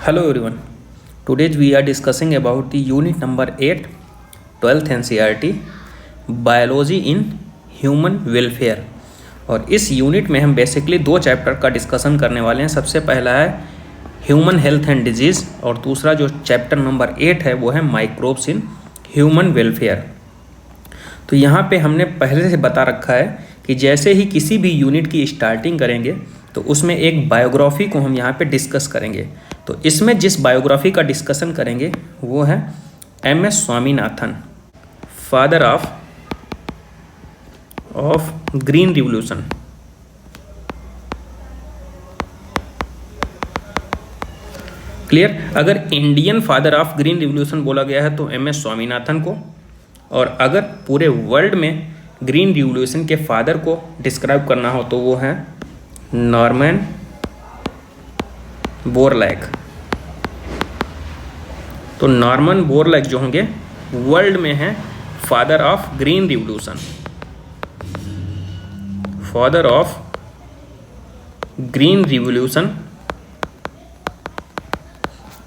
Hello everyone. Today we are discussing about the unit number 8, 12th NCERT Biology in Human Welfare। और इस unit में हम basically दो chapter का discussion करने वाले हैं। सबसे पहला है ह्यूमन हेल्थ एंड डिजीज़ और दूसरा जो चैप्टर नंबर 8 है वो है माइक्रोब्स इन ह्यूमन वेलफेयर। तो यहाँ पे हमने पहले से बता रखा है कि जैसे ही किसी भी यूनिट की स्टार्टिंग करेंगे तो उसमें एक बायोग्राफी को हम यहाँ पे डिस्कस करेंगे। तो इसमें जिस बायोग्राफी का डिस्कशन करेंगे वो है MS Swaminathan, father of green revolution. Clear. अगर Indian father of green revolution बोला गया है तो MS स्वामीनाथन को, और अगर पूरे वर्ल्ड में ग्रीन रिवॉल्यूशन के फादर को डिस्क्राइब करना हो तो वो है नॉर्मन बोरलैग। तो नॉर्मन बोरलैग जो होंगे वर्ल्ड में है father of green revolution, father of green revolution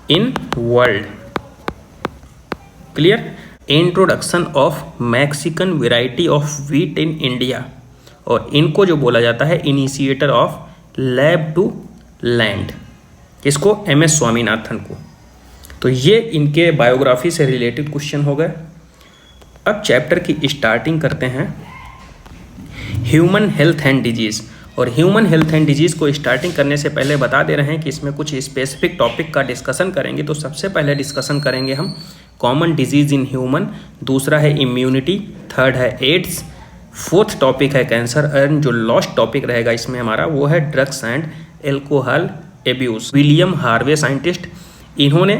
in world. Clear. Introduction of Mexican variety of wheat in India, और इनको जो बोला जाता है initiator of lab to land, इसको MS स्वामीनाथन को। तो ये इनके बायोग्राफी से रिलेटेड क्वेश्चन हो गए। अब चैप्टर की स्टार्टिंग करते हैं ह्यूमन हेल्थ एंड डिजीज़। और ह्यूमन हेल्थ एंड डिजीज़ को स्टार्टिंग करने से पहले बता दे रहे हैं कि इसमें कुछ स्पेसिफिक टॉपिक का डिस्कशन करेंगे। तो सबसे पहले डिस्कशन करेंगे हम कॉमन डिजीज़ इन ह्यूमन, दूसरा है इम्यूनिटी, थर्ड है एड्स, फोर्थ टॉपिक है कैंसर, एंड जो लास्ट टॉपिक रहेगा इसमें हमारा वो है drugs and alcohol abuse. William Harvey scientist, इन्होंने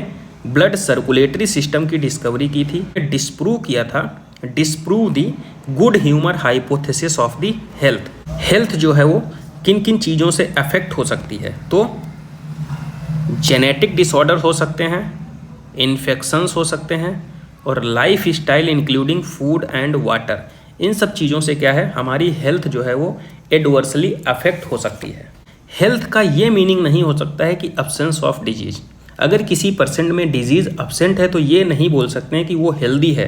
ब्लड सर्कुलेटरी सिस्टम की डिस्कवरी की थी, डिस्प्रूव किया था, disprove the good humour hypothesis of the health. Health जो है वो किन किन चीज़ों से अफेक्ट हो सकती है, तो जेनेटिक डिसऑर्डर हो सकते हैं, इन्फेक्शंस हो सकते हैं, और lifestyle including food and water. इन सब चीज़ों से क्या है हमारी हेल्थ जो है वो एडवर्सली अफेक्ट हो सकती है। हेल्थ का ये मीनिंग नहीं हो सकता है कि अब्सेंस ऑफ डिजीज़। अगर किसी पर्सन में डिजीज़ अब्सेंट है तो ये नहीं बोल सकते हैं कि वो हेल्दी है।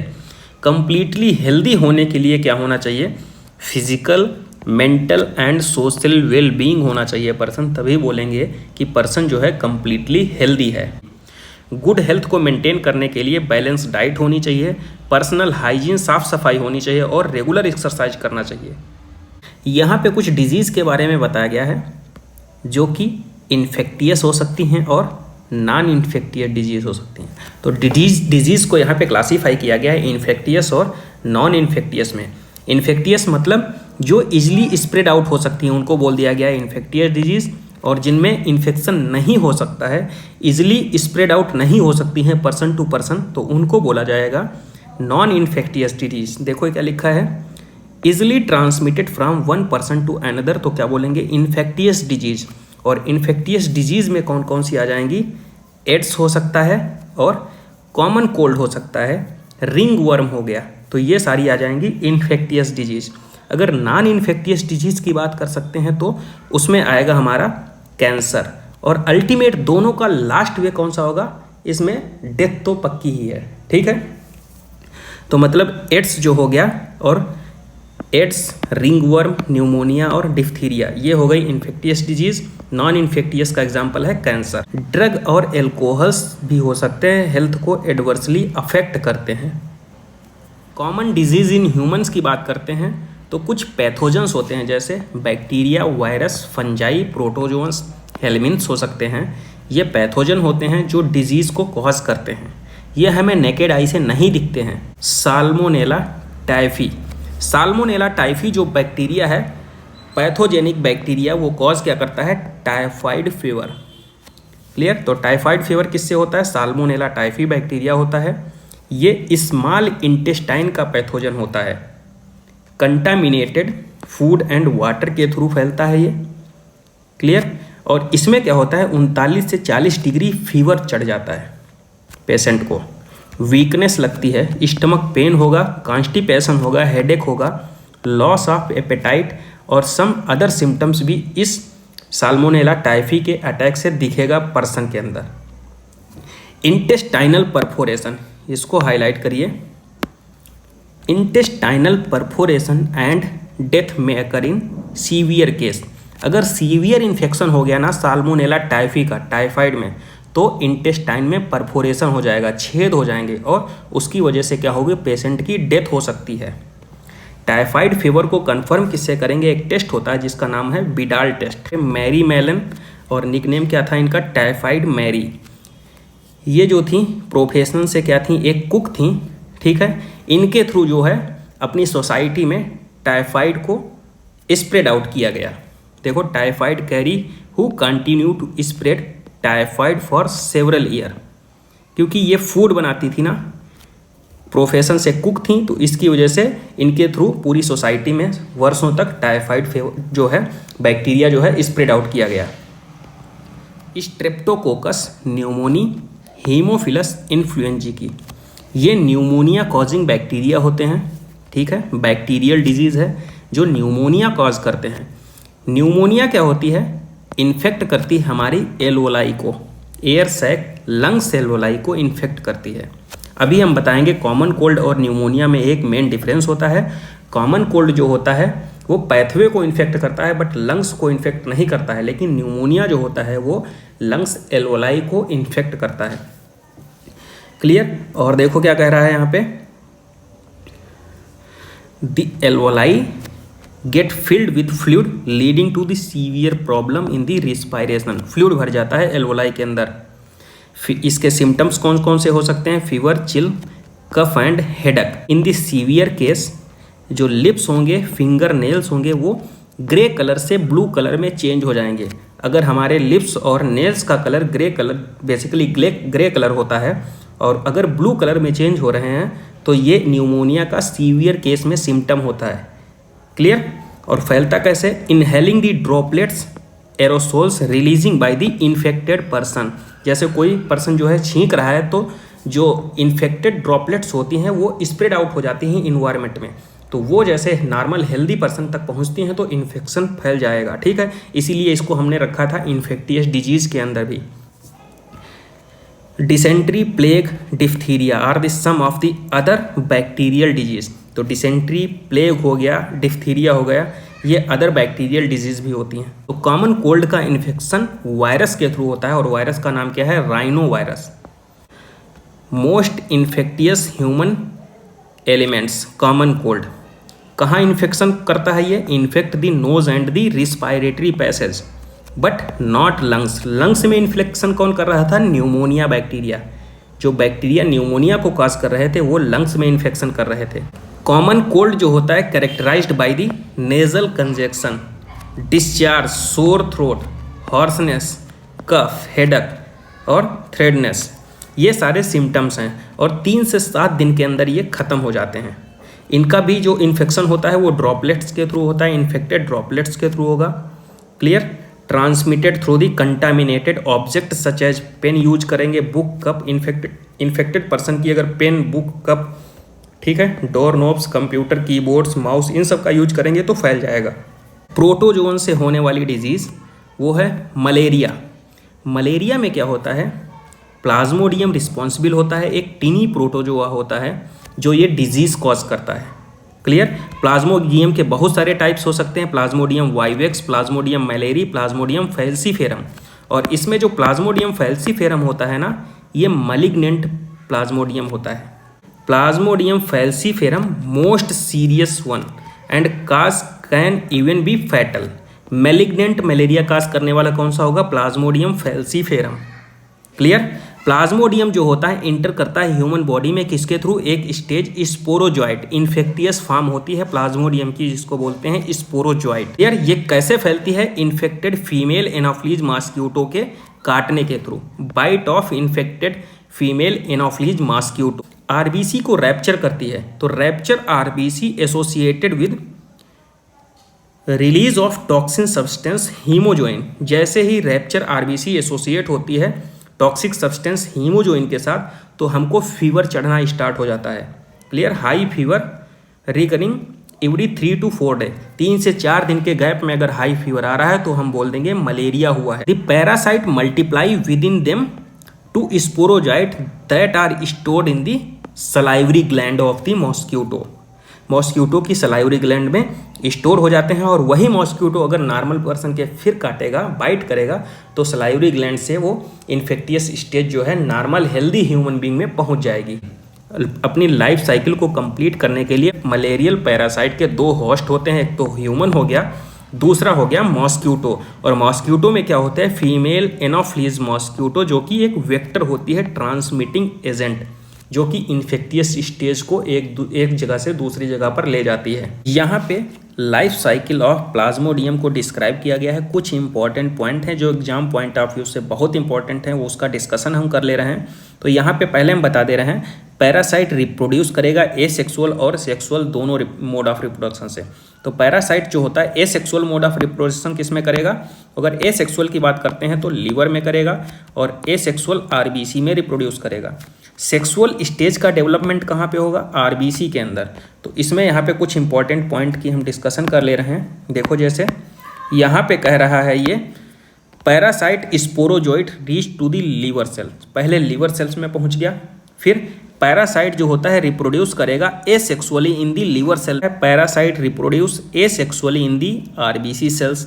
कंप्लीटली हेल्दी होने के लिए क्या होना चाहिए, physical, mental and social well being होना चाहिए पर्सन, तभी बोलेंगे कि पर्सन जो है कंप्लीटली हेल्दी है। गुड हेल्थ को मेंटेन करने के लिए बैलेंस डाइट होनी चाहिए, पर्सनल हाइजीन, साफ़ सफाई होनी चाहिए, और रेगुलर एक्सरसाइज करना चाहिए। यहाँ पे कुछ डिजीज़ के बारे में बताया गया है जो कि इन्फेक्टियस हो सकती हैं और नॉन इन्फेक्टियस डिजीज़ हो सकती हैं। तो डिजीज़ को यहाँ पे क्लासीफाई किया गया है इन्फेक्टियस और नॉन इन्फेक्टियस में। इन्फेक्टियस मतलब जो इजीली स्प्रेड आउट हो सकती हैं उनको बोल दिया गया है इन्फेक्टियस डिजीज़, और जिनमें इन्फेक्शन नहीं हो सकता है, इजीली स्प्रेड आउट नहीं हो सकती हैं पर्सन टू पर्सन, तो उनको बोला जाएगा नॉन इन्फेक्टियस डिजीज़। देखो क्या लिखा है, easily transmitted from one person to another, तो क्या बोलेंगे इन्फेक्टियस डिजीज़। और इन्फेक्टियस डिजीज़ में कौन कौन सी आ जाएंगी, एड्स हो सकता है, और कॉमन कोल्ड हो सकता है, रिंग वर्म हो गया, तो ये सारी आ जाएंगी इन्फेक्टियस डिजीज़। अगर नॉन इन्फेक्टियस डिजीज़ की बात कर सकते हैं तो उसमें आएगा हमारा कैंसर, और अल्टीमेट दोनों का लास्ट वे कौन सा होगा, इसमें डेथ तो पक्की ही है। ठीक है, तो मतलब एड्स जो हो गया, और एड्स, रिंगवर्म, न्यूमोनिया और डिफ्थीरिया, ये हो गई इन्फेक्टियस डिजीज़। नॉन इन्फेक्टियस का एग्जांपल है कैंसर। ड्रग और एल्कोहल्स भी हो सकते हैं, हेल्थ को एडवर्सली अफेक्ट करते हैं। कॉमन डिजीज़ इन ह्यूमंस की बात करते हैं तो कुछ पैथोजेंस होते हैं, जैसे bacteria, virus, fungi, protozoans, helminths हो सकते हैं। ये पैथोजन होते हैं जो डिजीज़ को कॉज करते हैं। ये हमें नेकेड आई से नहीं दिखते हैं। साल्मोनेला टाइफी, साल्मोनेला टाइफी जो बैक्टीरिया है, पैथोजेनिक बैक्टीरिया, वो कॉज क्या करता है, टाइफाइड फीवर। क्लियर। तो टाइफाइड फीवर किससे होता है, साल्मोनेला टाइफी बैक्टीरिया होता है। ये स्मॉल इंटेस्टाइन का पैथोजन होता है। कंटामिनेटेड फूड एंड वाटर के थ्रू फैलता है ये। क्लियर। और इसमें क्या होता है, 39 से 40 डिग्री फीवर चढ़ जाता है पेशेंट को, वीकनेस लगती है, स्टमक पेन होगा, कॉन्स्टिपेशन होगा, हेडेक होगा, लॉस ऑफ एपेटाइट और सम अदर सिम्टम्स भी इस साल्मोनेला टाइफी के अटैक से दिखेगा पर्सन के अंदर। इंटेस्टाइनल परफोरेशन, इसको हाईलाइट करिए। इंटेस्टाइनल परफोरेशन एंड डेथ में अकर इन सीवियर केस। अगर सीवियर इन्फेक्शन हो गया ना साल्मोनेला टाइफी का टाइफाइड में, तो इंटेस्टाइन में परफोरेशन हो जाएगा, छेद हो जाएंगे और उसकी वजह से क्या होगी, पेशेंट की डेथ हो सकती है। टाइफाइड फीवर को कंफर्म किससे करेंगे, एक टेस्ट होता है जिसका नाम है बिडाल टेस्ट। मैरी मेलन और निकनेम क्या था इनका, टाइफाइड मैरी। ये जो थी प्रोफेशनल से क्या थी, एक कुक थी, ठीक है। इनके थ्रू जो है अपनी सोसाइटी में टाइफाइड को स्प्रेड आउट किया गया। देखो, typhoid carry who continue to spread typhoid for several year, क्योंकि ये फूड बनाती थी ना, प्रोफेशन से कुक थी, तो इसकी वजह से इनके थ्रू पूरी सोसाइटी में वर्षों तक टाइफाइड जो है बैक्टीरिया जो है स्प्रेड आउट किया गया। स्ट्रेप्टोकोकस न्यूमोनी हीमोफिलस इन्फ्लुएंजी, ये न्यूमोनिया कॉजिंग बैक्टीरिया होते हैं, ठीक है। बैक्टीरियल डिजीज़ है जो न्यूमोनिया कॉज करते हैं। न्यूमोनिया क्या होती है, इन्फेक्ट करती है हमारी एल्वोलाई को, एयर सैक लंग्स एल्वोलाई को इन्फेक्ट करती है। अभी हम बताएंगे कॉमन कोल्ड और न्यूमोनिया में एक मेन डिफरेंस होता है। कॉमन कोल्ड जो होता है वो पैथवे को इन्फेक्ट करता है बट लंग्स को इन्फेक्ट नहीं करता है, लेकिन न्यूमोनिया जो होता है वो लंग्स एल्वोलाई को इन्फेक्ट करता है। क्लियर। और देखो क्या कह रहा है यहाँ पे, the alveoli get filled with fluid leading to the severe problem in the respiration. Fluid भर जाता है एल्वोलाई के अंदर। इसके सिम्टम्स कौन कौन से हो सकते हैं, fever, chill, cough and headache. In the severe case जो लिप्स होंगे, फिंगर नेल्स होंगे, वो ग्रे कलर से ब्लू कलर में चेंज हो जाएंगे। अगर हमारे लिप्स और नेल्स का colour grey colour, basically grey colour होता है, और अगर ब्लू कलर में चेंज हो रहे हैं, तो ये न्यूमोनिया का सीवियर केस में सिम्टम होता है। क्लियर। और फैलता कैसे, inhaling the droplets aerosols releasing bye the infected person. जैसे कोई पर्सन जो है छींक रहा है, तो जो इन्फेक्टेड ड्रॉपलेट्स होती हैं वो स्प्रेड आउट हो जाती हैं इन्वायरमेंट में, तो वो जैसे नॉर्मल हेल्दी पर्सन तक पहुंचती हैं तो इन्फेक्शन फैल जाएगा, ठीक है। इसीलिए इसको हमने रखा था इन्फेक्टियस डिजीज के अंदर भी। Dysentery, plague, diphtheria are the some of the other bacterial disease. तो डिसेंट्री, प्लेग हो गया, डिफ्थीरिया हो गया, ये अदर बैक्टीरियल डिजीज भी होती हैं। तो कॉमन कोल्ड का इन्फेक्शन वायरस के थ्रू होता है और वायरस का नाम क्या है, rhino virus. Most infectious human elements common cold. कहाँ इन्फेक्शन करता है ये, infect the nose and the respiratory passage but not lungs. Lungs में इन्फेक्शन कौन कर रहा था, न्यूमोनिया बैक्टीरिया। जो बैक्टीरिया न्यूमोनिया को कॉज कर रहे थे वो लंग्स में इन्फेक्शन कर रहे थे। कॉमन कोल्ड जो होता है characterized by the nasal congestion, discharge, sore throat, hoarseness, cough, headache और थ्रेडनेस, ये सारे सिम्टम्स हैं और 3 से 7 दिन के अंदर ये ख़त्म हो जाते हैं। इनका भी जो इन्फेक्शन होता है वो ड्रॉपलेट्स के थ्रू होता है, इन्फेक्टेड ड्रॉपलेट्स के थ्रू होगा। Clear. Transmitted through the contaminated object such as pen use करेंगे, बुक, कप, इन्फेक्टेड पर्सन की अगर पेन, बुक, कप, ठीक है, door knobs, computer, keyboards, mouse, इन सब का यूज करेंगे तो फैल जाएगा। प्रोटोजोन से होने वाली डिजीज़ वो है मलेरिया। मलेरिया में क्या होता है, प्लाज्मोडियम रिस्पॉन्सिबल होता है, एक टीनी प्रोटोजोआ होता है जो ये डिजीज़ कॉज करता है। क्लियर। प्लाज्मोडियम के बहुत सारे टाइप्स हो सकते हैं, plasmodium vivax, plasmodium malariae, plasmodium falciparum. और इसमें जो प्लाज्मोडियम फैल्सीफेरम होता है ना, ये मलिग्नेंट प्लाज्मोडियम होता है। Plasmodium falciparum most serious one and cause can even be fatal. Malignant malaria cause करने वाला कौन सा होगा, प्लाज्मोडियम फैल्सीफेरम। क्लियर। प्लाज्मोडियम जो होता है इंटर करता है ह्यूमन बॉडी में किसके थ्रू, एक स्टेज स्पोरोजॉइट, इन्फेक्टियस फॉर्म होती है प्लाज्मोडियम की जिसको बोलते हैं स्पोरोजॉइट। यार ये कैसे फैलती है, इन्फेक्टेड फीमेल एनोफ्लीज मॉस्क्यूटो के काटने के through, bite of infected female Anopheles mosquito. RBC को रैप्चर करती है, तो rupture RBC associated with release of toxin substance haemozoin. जैसे ही रैप्चर आरबीसी एसोसिएट होती है टॉक्सिक सब्सटेंस हीमोजोइन के साथ, तो हमको फीवर चढ़ना स्टार्ट हो जाता है। Clear. High fever recurring every 3 to 4 day, 3 से 4 दिन के गैप में अगर हाई फीवर आ रहा है तो हम बोल देंगे मलेरिया हुआ है। The parasite multiply with in them to sporozoite that are stored in the salivary gland of the mosquito. Mosquito की सलाइवरी ग्लैंड में स्टोर हो जाते हैं और वही मॉस्क्यूटो अगर नॉर्मल पर्सन के फिर काटेगा, बाइट करेगा, तो सलाइवरी ग्लैंड से वो इन्फेक्टियस स्टेज जो है नॉर्मल हेल्दी ह्यूमन बींग में पहुंच जाएगी। अपनी लाइफ साइकिल को कंप्लीट करने के लिए मलेरियल पैरासाइट के दो होस्ट होते हैं, एक तो ह्यूमन हो गया, दूसरा हो गया मॉस्क्यूटो। और मॉस्क्यूटो में क्या होता है, फीमेल एनोफ्लीज मॉस्क्यूटो, जो कि एक वेक्टर होती है, ट्रांसमिटिंग एजेंट, जो कि इन्फेक्टियस स्टेज को एक जगह से दूसरी जगह पर ले जाती है। यहाँ पे लाइफ साइकिल ऑफ प्लाज्मोडियम को डिस्क्राइब किया गया है। कुछ इंपॉर्टेंट पॉइंट हैं जो एग्जाम पॉइंट ऑफ व्यू से बहुत इंपॉर्टेंट हैं, वो उसका डिस्कशन हम कर ले रहे हैं। तो यहाँ पे पहले हम बता दे रहे हैं, पैरासाइट रिप्रोड्यूस करेगा एसेक्सुअल और सेक्सुअल दोनों मोड ऑफ रिप्रोडक्शन से। तो पैरासाइट जो होता है एसेक्सुअल मोड ऑफ रिप्रोडक्शन किस में करेगा, अगर एसेक्सुअल की बात करते हैं तो लीवर में करेगा, और एसेक्सुअल आरबीसी में रिप्रोड्यूस करेगा। सेक्सुअल स्टेज का डेवलपमेंट कहाँ पे होगा, आरबीसी के अंदर। तो इसमें यहाँ पे कुछ इंपॉर्टेंट पॉइंट की हम डिस्कशन कर ले रहे हैं। देखो जैसे यहाँ पे कह रहा है ये, parasite sporozoite reach to the liver cells, पहले लीवर सेल्स में पहुँच गया, फिर पैरासाइट जो होता है रिप्रोड्यूस करेगा asexually in the liver cell, parasite reproduce asexually in the RBC cells.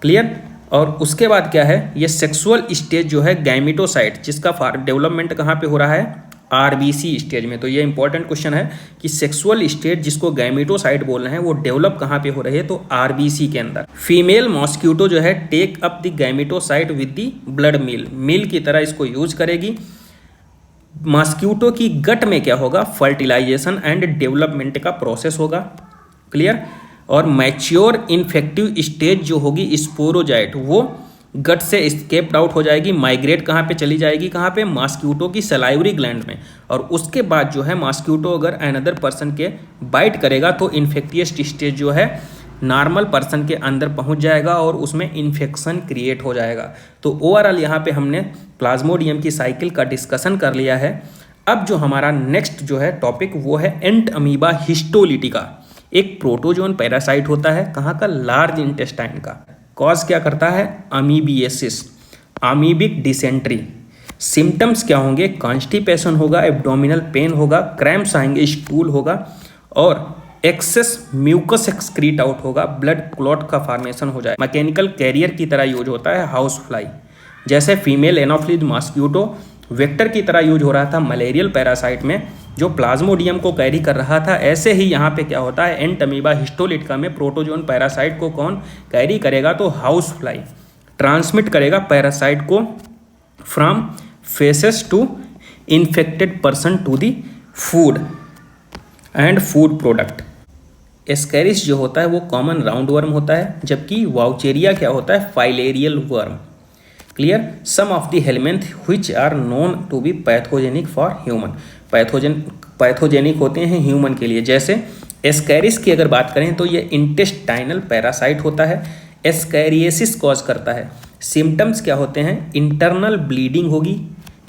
Clear. और उसके बाद क्या है, ये सेक्सुअल स्टेज जो है गैमिटोसाइट, जिसका डेवलपमेंट कहाँ पे हो रहा है, आरबीसी स्टेज में। तो ये इंपॉर्टेंट क्वेश्चन है कि सेक्सुअल स्टेज जिसको गैमिटोसाइट बोल रहे हैं वो डेवलप कहाँ पे हो रही है, तो आरबीसी के अंदर। फीमेल मॉस्क्यूटो जो है take up the gametocyte with the blood meal, meal की तरह इसको यूज करेगी। मॉस्क्यूटो की गट में क्या होगा, फर्टिलाइजेशन एंड डेवलपमेंट का प्रोसेस होगा। क्लियर। और मैच्योर इन्फेक्टिव स्टेज जो होगी स्पोरोजाइट, वो गट से एस्केप्ड आउट हो जाएगी, माइग्रेट कहाँ पे चली जाएगी, कहाँ पे, मॉस्क्यूटो की सलाइवरी ग्लैंड में। और उसके बाद जो है मॉस्क्यूटो अगर अनदर पर्सन के बाइट करेगा तो इन्फेक्टियस स्टेज जो है नॉर्मल पर्सन के अंदर पहुंच जाएगा और उसमें इन्फेक्शन क्रिएट हो जाएगा। तो ओवरऑल यहाँ पे हमने प्लाज्मोडियम की साइकिल का डिस्कशन कर लिया है। अब जो हमारा नेक्स्ट जो है टॉपिक वो है एंट अमीबा हिस्टोलिटिका। एक प्रोटोजोन पैरासाइट होता है, कहाँ का, लार्ज इंटेस्टाइन का। कॉज क्या करता है, अमीबिएसिस, अमीबिक डिसेंट्री। सिम्टम्स क्या होंगे, कॉन्स्टिपेशन होगा, एब्डोमिनल पेन होगा, क्रैम्प्स आएंगे, स्टूल होगा, और एक्सेस म्यूकस एक्सक्रीट आउट होगा, ब्लड क्लॉट का फॉर्मेशन हो जाए। मैकेनिकल कैरियर की तरह यूज होता है हाउस फ्लाई, जैसे फीमेल एनोफ्लीज मॉस्क्यूटो वेक्टर की तरह यूज हो रहा था मलेरियल पैरासाइट में जो प्लाज्मोडियम को कैरी कर रहा था, ऐसे ही यहाँ पे क्या होता है, एंट अमीबा हिस्टोलिटिका में प्रोटोजोन पैरासाइट को कौन कैरी करेगा, तो हाउस फ्लाई ट्रांसमिट करेगा पैरासाइट को from faeces to infected person to the food and food product. Ascaris जो होता है वो कॉमन राउंड वर्म होता है, जबकि वाउचेरिया क्या होता है, filarial worm. Clear. Some of the helminth which are known to be pathogenic for human, pathogenic होते हैं ह्यूमन के लिए। जैसे एस्केरिस की अगर बात करें तो ये इंटेस्टाइनल पैरासाइट होता है, एस्कैरिएसिस कॉज करता है। सिम्टम्स क्या होते हैं, इंटरनल ब्लीडिंग होगी,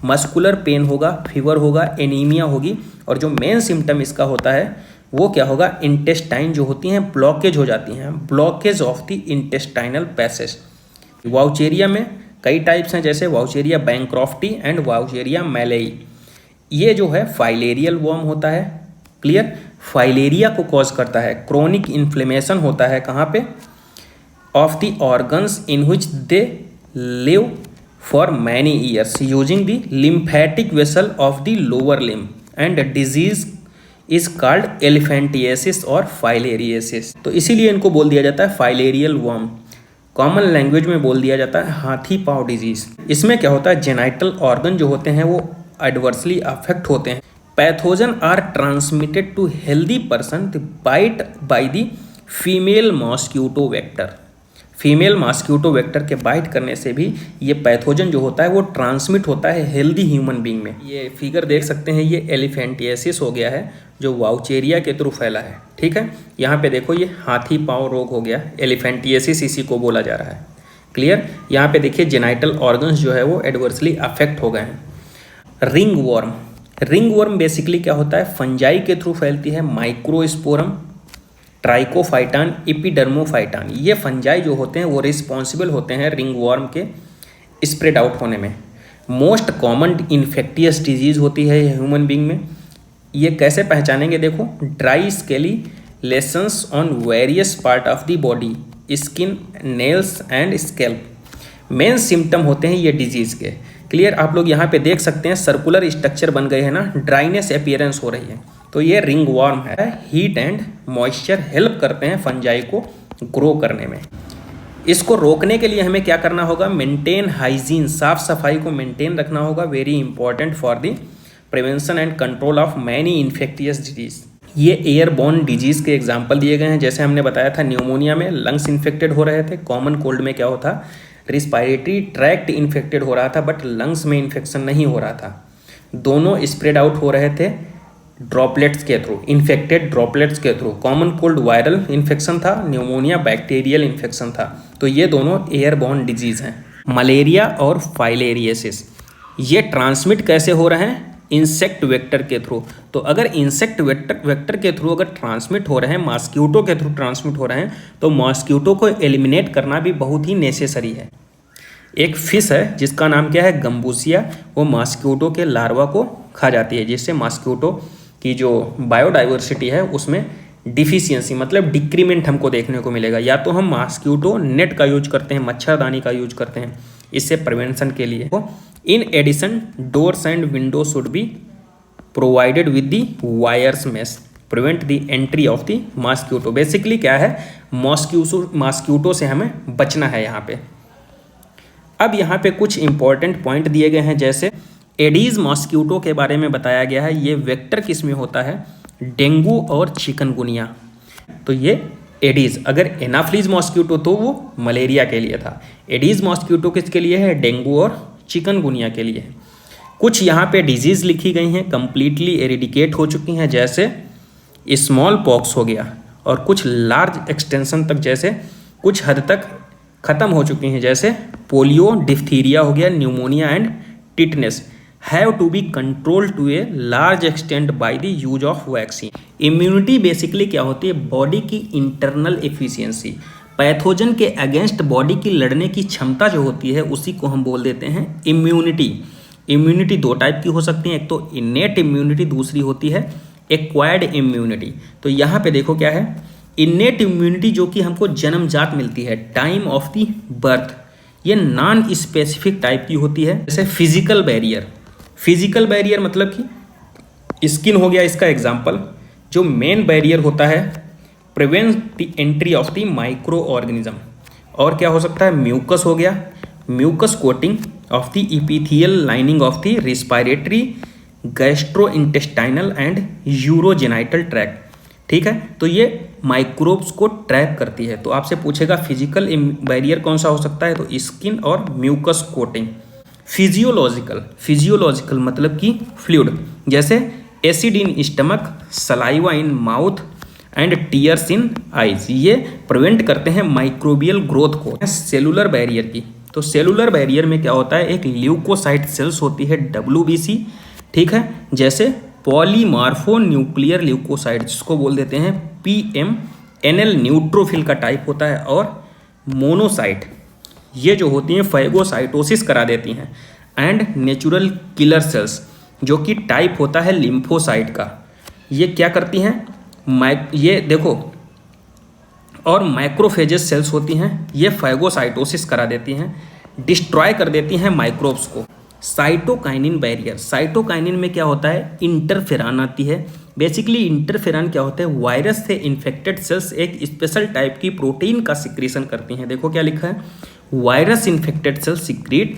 मस्कुलर पेन होगा, फीवर होगा, एनीमिया होगी, और जो मेन सिम्टम इसका होता है वो क्या होगा, इंटेस्टाइन जो होती हैं ब्लॉकेज हो जाती हैं, blockage of the intestinal passage. Wuchereria में कई टाइप्स हैं, जैसे wuchereria bancrofti and wuchereria malayi. ये जो है फाइलेरियल वर्म होता है। क्लियर। फाइलेरिया को कॉज करता है, क्रोनिक इन्फ्लेमेशन होता है, कहाँ पे, of the organs in which they live for many years using the lymphatic vessel of the lower limb, and disease is called एलिफेंटिएसिस और फाइलेरिएसिस। तो इसीलिए इनको बोल दिया जाता है फाइलेरियल वर्म। कॉमन लैंग्वेज में बोल दिया जाता है हाथी पाँव डिजीज। इसमें क्या होता है, जेनाइटल ऑर्गन जो होते हैं वो एडवर्सली अफेक्ट होते हैं। Pathogen are transmitted to healthy person bite by the female mosquito vector. Female mosquito vector के बाइट करने से भी ये पैथोजन जो होता है वो ट्रांसमिट होता है हेल्दी ह्यूमन बींग में। ये फिगर देख सकते हैं, ये एलिफेंटिएसिस हो गया है जो वाउचेरिया के थ्रू फैला है। ठीक है, यहाँ पे देखो ये हाथी पाँव रोग हो गया, एलिफेंटिएसिस इसी को बोला जा रहा है। क्लियर। यहाँ पे देखिए जेनाइटल ऑर्गन्स जो है वो एडवर्सली अफेक्ट हो गए हैं। Ring worm, ring worm basically क्या होता है, फंजाई के थ्रू फैलती है, माइक्रोस्पोरम, ट्राइकोफाइटान, एपिडर्मोफाइटान। ये फंजाई जो होते हैं वो रिस्पॉन्सिबल होते हैं रिंग वर्म के स्प्रेड आउट होने में। मोस्ट कॉमन इन्फेक्टियस डिजीज होती है ह्यूमन बींग में। ये कैसे पहचानेंगे, देखो, dry scaly lesions on various part of the body, skin, nails and scalp main symptom होते हैं ये डिजीज़ के। क्लियर, आप लोग यहाँ पे देख सकते हैं सर्कुलर स्ट्रक्चर बन गए हैं ना, ड्राइनेस अपीयरेंस हो रही है, तो ये रिंग वॉर्म है। हीट एंड मॉइस्चर हेल्प करते हैं फंजाई को ग्रो करने में। इसको रोकने के लिए हमें क्या करना होगा, मेंटेन हाइजीन, साफ सफाई को मेंटेन रखना होगा, very important for the prevention and control of many infectious disease. ये एयरबोर्न डिजीज के एग्जाम्पल दिए गए हैं। जैसे हमने बताया था न्यूमोनिया में लंग्स इन्फेक्टेड हो रहे थे, कॉमन कोल्ड में क्या होता, रिस्पायरेटरी ट्रैक्ट इन्फेक्टेड हो रहा था, बट लंग्स में इन्फेक्शन नहीं हो रहा था। दोनों स्प्रेड आउट हो रहे थे ड्रॉपलेट्स के थ्रू, इन्फेक्टेड ड्रॉपलेट्स के through. Common cold viral infection था, न्यूमोनिया बैक्टीरियल इन्फेक्शन था। तो ये दोनों एयरबोर्न डिजीज हैं। मलेरिया और फाइलेरियसिस ये ट्रांसमिट कैसे हो रहे हैं, इंसेक्ट वेक्टर के थ्रू। तो अगर इंसेक्ट वेक्टर के थ्रू अगर ट्रांसमिट हो रहे हैं, मॉस्क्यूटो के थ्रू ट्रांसमिट हो रहे हैं, तो मॉस्क्यूटो को एलिमिनेट करना भी बहुत ही नेसेसरी है। एक फिश है जिसका नाम क्या है, गम्बूसिया, वो मॉस्क्यूटो के लार्वा को खा जाती है, जिससे मॉस्क्यूटो की जो बायोडाइवर्सिटी है उसमें डिफिशियंसी मतलब डिक्रीमेंट हमको देखने को मिलेगा। या तो हम मॉस्क्यूटो नेट का यूज करते हैं, मच्छरदानी का यूज करते हैं इससे प्रिवेंशन के लिए। In addition doors and window should be provided with the wires mesh prevent the entry of the mosquito. Basically क्या है, मॉस्क्यूटो से हमें बचना है यहाँ पे। अब यहाँ पे कुछ इंपॉर्टेंट पॉइंट दिए गए हैं, जैसे एडीज मॉस्क्यूटो के बारे में बताया गया है। ये वेक्टर किस में होता है, डेंगू और चिकनगुनिया। तो ये एडीज, अगर एनाफ्लीज मॉस्क्यूटो तो वो मलेरिया के लिए था, एडीज मॉस्क्यूटो किसके लिए है, डेंगू और चिकनगुनिया के लिए है। कुछ यहाँ पे डिजीज लिखी गई हैं कंप्लीटली एरिडिकेट हो चुकी हैं, जैसे स्मॉल पॉक्स हो गया, और कुछ लार्ज एक्सटेंशन तक जैसे कुछ हद तक ख़त्म हो चुकी हैं, जैसे पोलियो, डिफ्थीरिया हो गया, pneumonia and tetanus have to be control to a large extent by the use of vaccine. Immunity basically क्या होती है, बॉडी की इंटरनल एफिशिएंसी, पैथोजन के अगेंस्ट बॉडी की लड़ने की क्षमता जो होती है उसी को हम बोल देते हैं इम्यूनिटी। इम्यूनिटी दो टाइप की हो सकती है, एक तो इनेट इम्यूनिटी, दूसरी होती है एक्वायर्ड इम्यूनिटी। तो यहाँ पे देखो क्या है, इनेट इम्यूनिटी जो कि हमको जन्मजात मिलती है टाइम ऑफ द बर्थ, ये नॉन स्पेसिफिक टाइप की होती है। जैसे फिजिकल बैरियर, फिजिकल बैरियर मतलब कि स्किन हो गया इसका एग्जाम्पल। जो मेन बैरियर होता है prevent the entry of the micro organism. और क्या हो सकता है, म्यूकस हो गया, mucus coating of the epithelial lining of the respiratory, gastrointestinal and urogenital tract. ठीक है, तो ये माइक्रोब्स को ट्रैप करती है। तो आपसे पूछेगा फिजिकल बैरियर कौन सा हो सकता है, तो स्किन और म्यूकस कोटिंग। फिजियोलॉजिकल मतलब कि फ्लूइड, जैसे acid in stomach, saliva in mouth and tears in eyes, ये प्रिवेंट करते हैं माइक्रोबियल ग्रोथ को। सेलुलर बैरियर की, तो सेलुलर बैरियर में क्या होता है, एक ल्यूकोसाइट सेल्स होती है WBC, ठीक है, जैसे पॉलीमार्फो न्यूक्लियर ल्यूकोसाइट जिसको बोल देते हैं PMNL, न्यूट्रोफिल का टाइप होता है, और मोनोसाइट ये जो होती हैं फैगोसाइटोसिस करा देती हैं, एंड नेचुरल किलर सेल्स जो कि टाइप होता है लिम्फोसाइट का, ये क्या करती हैं, ये देखो, और माइक्रोफेजेस सेल्स होती हैं, ये फैगोसाइटोसिस करा देती हैं, डिस्ट्रॉय कर देती हैं माइक्रोब्स को। साइटोकाइनिन बैरियर, साइटोकाइनिन में क्या होता है, इंटरफेरान आती है। बेसिकली इंटरफेरान क्या होता है, वायरस से इन्फेक्टेड सेल्स एक स्पेशल टाइप की प्रोटीन का सिक्रीशन करती हैं। देखो क्या लिखा है, वायरस इन्फेक्टेड सेल सिक्रीट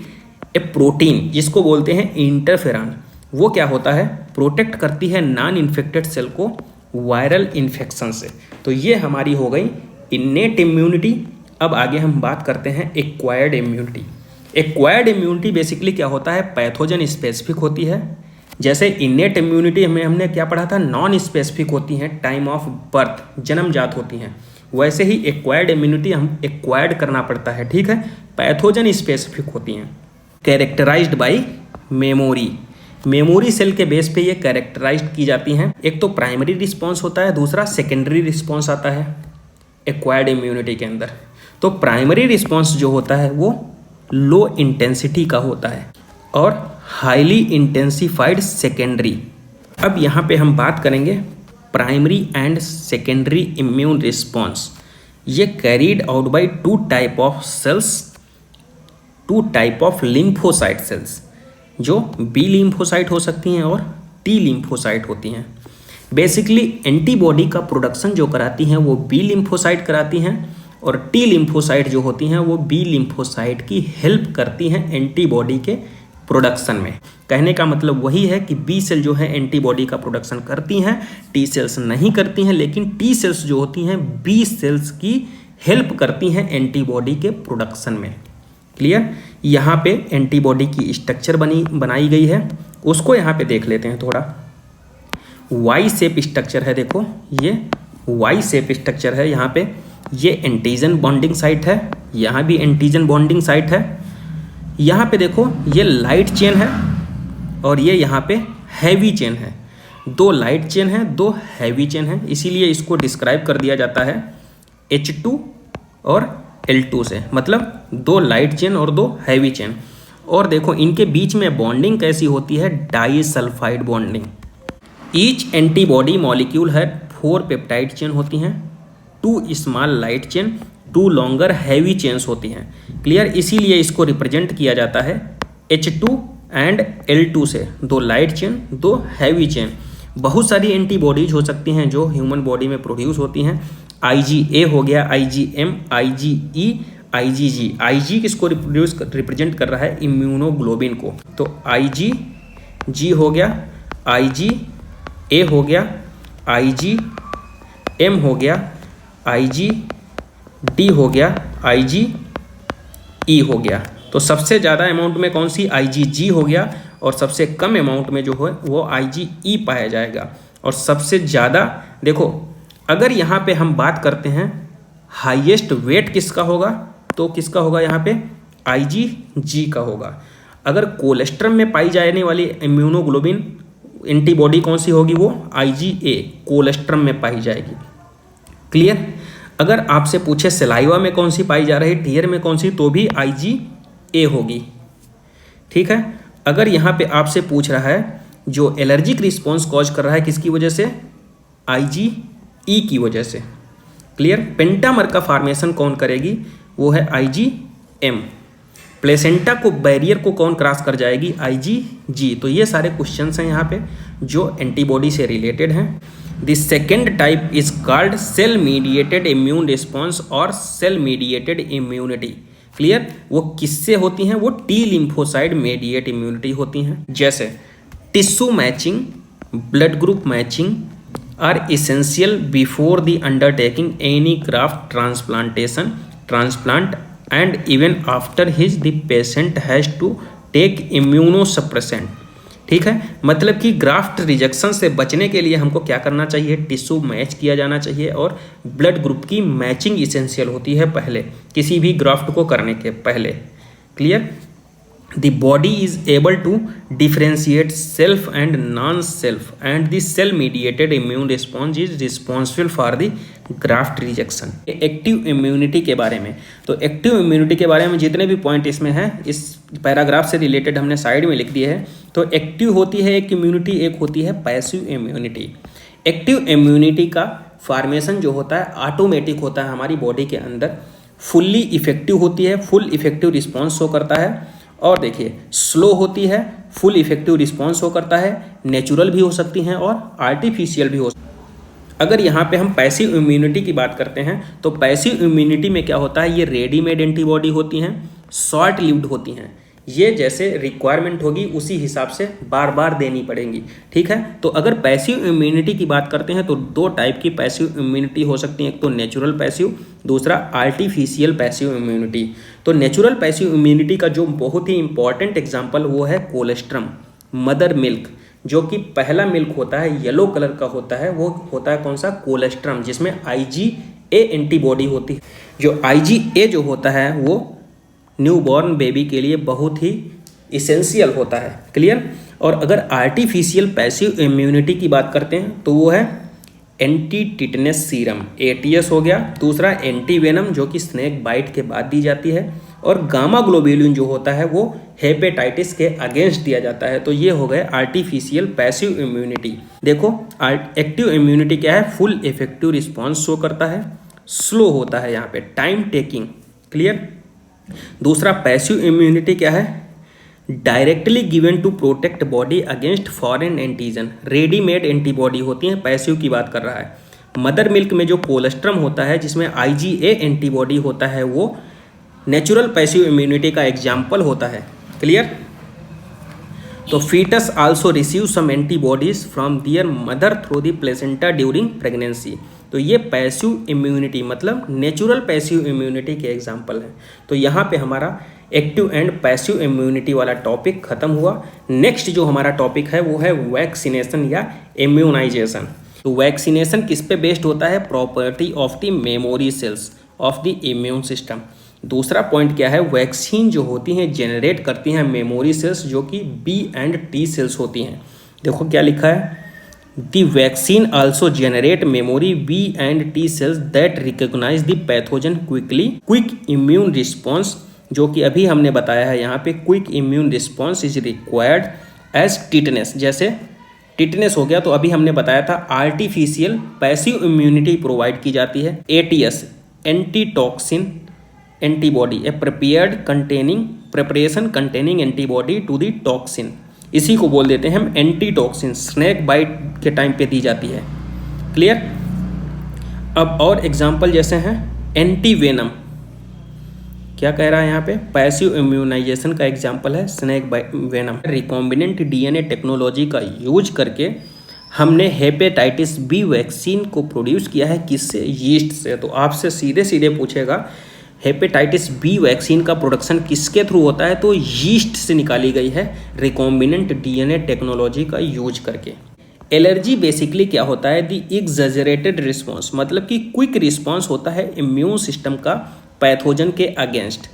ए प्रोटीन जिसको बोलते हैं इंटरफेरान। वो क्या होता है, प्रोटेक्ट करती है नॉन इन्फेक्टेड सेल को वायरल इन्फेक्शन से। तो ये हमारी हो गई इनेट इम्यूनिटी। अब आगे हम बात करते हैं acquired immunity. Acquired immunity basically क्या होता है, पैथोजन स्पेसिफिक होती है। जैसे इनेट इम्यूनिटी में हमने क्या पढ़ा था, नॉन स्पेसिफिक होती हैं, टाइम ऑफ बर्थ, जन्मजात होती हैं। वैसे ही एक्वायर्ड इम्यूनिटी हम एक्वायर्ड करना पड़ता है, ठीक है, पैथोजन स्पेसिफिक होती हैं। Characterised by memory, memory cell के बेस पे ये कैरेक्टराइज्ड की जाती हैं। एक तो प्राइमरी रिस्पॉन्स होता है, दूसरा सेकेंडरी रिस्पॉन्स आता है एक्वायर्ड इम्यूनिटी के अंदर। तो प्राइमरी रिस्पॉन्स जो होता है वो लो इंटेंसिटी का होता है, और हाईली इंटेंसिफाइड सेकेंडरी। अब यहाँ पे हम बात करेंगे primary and secondary immune response. ये carried out by two type of cells, two type of lymphocyte cells, जो बी लिम्फोसाइट हो सकती हैं और टी लिम्फोसाइट होती हैं। बेसिकली एंटीबॉडी का प्रोडक्शन जो कराती हैं वो बी लिम्फोसाइट कराती हैं, और टी लिम्फोसाइट जो होती हैं वो बी लिम्फोसाइट की हेल्प करती हैं एंटीबॉडी के प्रोडक्शन में। कहने का मतलब वही है कि बी सेल जो है एंटीबॉडी का प्रोडक्शन करती हैं, टी सेल्स नहीं करती हैं, लेकिन टी सेल्स जो होती हैं बी सेल्स की हेल्प करती हैं एंटीबॉडी के प्रोडक्शन में। क्लियर? यहाँ पे एंटीबॉडी की स्ट्रक्चर बनाई गई है, उसको यहाँ पे देख लेते हैं थोड़ा। वाई शेप स्ट्रक्चर है, देखो ये वाई शेप स्ट्रक्चर है। यहाँ पे ये एंटीजन बॉन्डिंग साइट है, यहाँ भी एंटीजन बॉन्डिंग साइट है। यहाँ पे देखो ये लाइट चेन है और ये यहाँ पे हैवी चेन है। दो लाइट चेन है, दो हैवी चेन है, इसीलिए इसको डिस्क्राइब कर दिया जाता है H2 और L2 से, मतलब दो लाइट चेन और दो हैवी चेन। और देखो इनके बीच में बॉन्डिंग कैसी होती है, disulphide bonding. Each antibody molecule है 4 पेप्टाइड चेन होती हैं, 2 small light chain, 2 longer heavy chains होती हैं। क्लियर? इसीलिए इसको रिप्रेजेंट किया जाता है H2 एंड L2 से, 2 लाइट चेन 2 हैवी चेन। बहुत सारी एंटीबॉडीज हो सकती हैं जो ह्यूमन बॉडी में प्रोड्यूस होती हैं। IgA हो गया, IgM, IgE, IgG। IG किसको रिप्रेजेंट कर रहा है, इम्यूनोग्लोबिन को। तो IgG हो गया, IgA हो गया, IgM हो गया, IgD हो गया, IgE हो गया। तो सबसे ज़्यादा अमाउंट में कौन सी, IgG हो गया, और सबसे कम अमाउंट में जो है वो IgE पाया जाएगा। और सबसे ज़्यादा देखो, अगर यहाँ पे हम बात करते हैं हाईएस्ट वेट किसका होगा, तो किसका होगा यहाँ पे, IgG का होगा। अगर कोलेस्ट्रम में पाई जाने वाली इम्यूनोग्लोबिन एंटीबॉडी कौन सी होगी, वो IgA कोलेस्ट्रम में पाई जाएगी। क्लियर? अगर आपसे पूछे सलाइवा में कौन सी पाई जा रही है, टीयर में कौन सी, तो भी IgA होगी। ठीक है? अगर यहाँ पे आपसे पूछ रहा है जो एलर्जिक रिस्पॉन्स कॉज कर रहा है किसकी वजह से, IgE की वजह से। क्लियर? पेंटामर का फॉर्मेशन कौन करेगी, वो है IgM। प्लेसेंटा को बैरियर को कौन क्रॉस कर जाएगी, IgG। तो ये सारे क्वेश्चंस हैं यहाँ पे जो एंटीबॉडी से रिलेटेड हैं। The second type is called cell mediated immune response और सेल मीडिएटेड इम्यूनिटी। क्लियर? वो किससे होती हैं, वो टी लिम्फोसाइड मीडिएट इम्यूनिटी होती हैं। जैसे tissue matching, blood group matching are essential before the undertaking any graft transplantation, transplant and even after his the patient has to take immunosuppressant. ठीक है? मतलब कि ग्राफ्ट रिजेक्शन से बचने के लिए हमको क्या करना चाहिए, टिश्यू मैच किया जाना चाहिए, और ब्लड ग्रुप की मैचिंग इसेंशियल होती है पहले, किसी भी ग्राफ्ट को करने के पहले। Clear? The body is able to differentiate self and non-self, and the cell-mediated immune response is responsible for the graft rejection. Active immunity के बारे में, तो एक्टिव इम्यूनिटी के बारे में जितने भी पॉइंट इसमें हैं इस पैराग्राफ से रिलेटेड हमने साइड में लिख दिए हैं। तो एक्टिव होती है एक इम्यूनिटी, एक होती है पैसिव इम्यूनिटी। एक्टिव इम्यूनिटी का फॉर्मेशन जो होता है ऑटोमेटिक होता है हमारी बॉडी के अंदर, फुल्ली इफेक्टिव होती है, फुल इफेक्टिव रिस्पॉन्स शो करता है। और देखिए स्लो होती है, फुल इफेक्टिव रिस्पॉन्स शो करता है, नेचुरल भी हो सकती हैं और आर्टिफिशियल भी हो सकती हैं। अगर यहाँ पे हम पैसिव इम्यूनिटी की बात करते हैं तो पैसिव इम्यूनिटी में क्या होता है, ये रेडीमेड एंटीबॉडी होती हैं, शॉर्ट लिव्ड होती हैं। ये जैसे रिक्वायरमेंट होगी उसी हिसाब से बार बार देनी पड़ेंगी। ठीक है? तो अगर पैसिव इम्यूनिटी की बात करते हैं तो 2 टाइप की पैसिव इम्यूनिटी हो सकती है, एक तो नेचुरल पैसिव, दूसरा आर्टिफिशियल पैसिव इम्यूनिटी। तो नेचुरल पैसिव इम्यूनिटी का जो बहुत ही इंपॉर्टेंट एग्जाम्पल वो है कोलेस्ट्रम, मदर मिल्क। जो कि पहला मिल्क होता है येलो कलर का होता है, वो होता है कौन सा, कोलेस्ट्रम, जिसमें IgA एंटीबॉडी होती है। जो IgA जो होता है वो न्यूबॉर्न बेबी के लिए बहुत ही इसेंशियल होता है। क्लियर? और अगर आर्टिफिशियल पैसिव इम्यूनिटी की बात करते हैं तो वो है एंटी टिटनेस सीरम, ATS हो गया। दूसरा एंटी वेनम जो कि स्नेक बाइट के बाद दी जाती है, और गामा ग्लोबुलिन जो होता है वो हेपेटाइटिस के अगेंस्ट दिया जाता है। तो ये हो गए आर्टिफिशियल पैसिव इम्यूनिटी। देखो एक्टिव इम्यूनिटी क्या है, फुल इफेक्टिव रिस्पॉन्स शो करता है, स्लो होता है यहाँ पे, टाइम टेकिंग, क्लियर। दूसरा पैसिव इम्यूनिटी क्या है, directly given to protect body against foreign antigen, readymade antibody होती हैं, पैसिव की बात कर रहा है। मदर मिल्क में जो कोलेस्ट्रम होता है जिसमें IgA एंटीबॉडी होता है वो नेचुरल पैसिव इम्यूनिटी का एग्जाम्पल होता है, क्लियर। तो foetus also receive some antibodies from their mother through the placenta during pregnancy. तो ये पैसिव इम्यूनिटी मतलब नेचुरल पैसिव इम्यूनिटी के एग्जाम्पल हैं। तो यहाँ पे हमारा एक्टिव एंड पैसिव इम्यूनिटी वाला टॉपिक खत्म हुआ। नेक्स्ट जो हमारा टॉपिक है वो है वैक्सीनेशन या इम्यूनाइजेशन। तो वैक्सीनेशन किस पे बेस्ड होता है, property of the memory cells of the immune system. दूसरा पॉइंट क्या है, वैक्सीन जो होती हैं जनरेट करती हैं मेमोरी सेल्स जो कि B एंड T सेल्स होती हैं। देखो क्या लिखा है, the vaccine also generate memory B and T cells that recognise the pathogen quickly, quick immune response, जो कि अभी हमने बताया है यहाँ पे, quick immune response is required as tetanus. जैसे टिटनेस हो गया तो अभी हमने बताया था आर्टिफिशियल पैसिव इम्यूनिटी प्रोवाइड की जाती है। ATS antitoxin antibody, a preparation containing antibody to the toxin, इसी को बोल देते हैं हम एंटीटॉक्सिन, स्नेक बाइट के टाइम पे दी जाती है, क्लियर। अब और एग्जांपल जैसे हैं एंटीवेनम, क्या कह रहा है यहाँ पे, पैसिव इम्यूनाइजेशन का एग्जांपल है snake bite venom. Recombinant DNA technology का यूज करके हमने हेपेटाइटिस B वैक्सीन को प्रोड्यूस किया है, किससे, यीस्ट से। तो आपसे सीधे सीधे पूछेगा हेपेटाइटिस B वैक्सीन का प्रोडक्शन किसके थ्रू होता है, तो यीस्ट से निकाली गई है रिकॉम्बिनेंट DNA टेक्नोलॉजी का यूज करके। एलर्जी बेसिकली क्या होता है, द एग्जैजरेटेड रिस्पॉन्स, मतलब कि क्विक रिस्पॉन्स होता है इम्यून सिस्टम का पैथोजन के अगेंस्ट,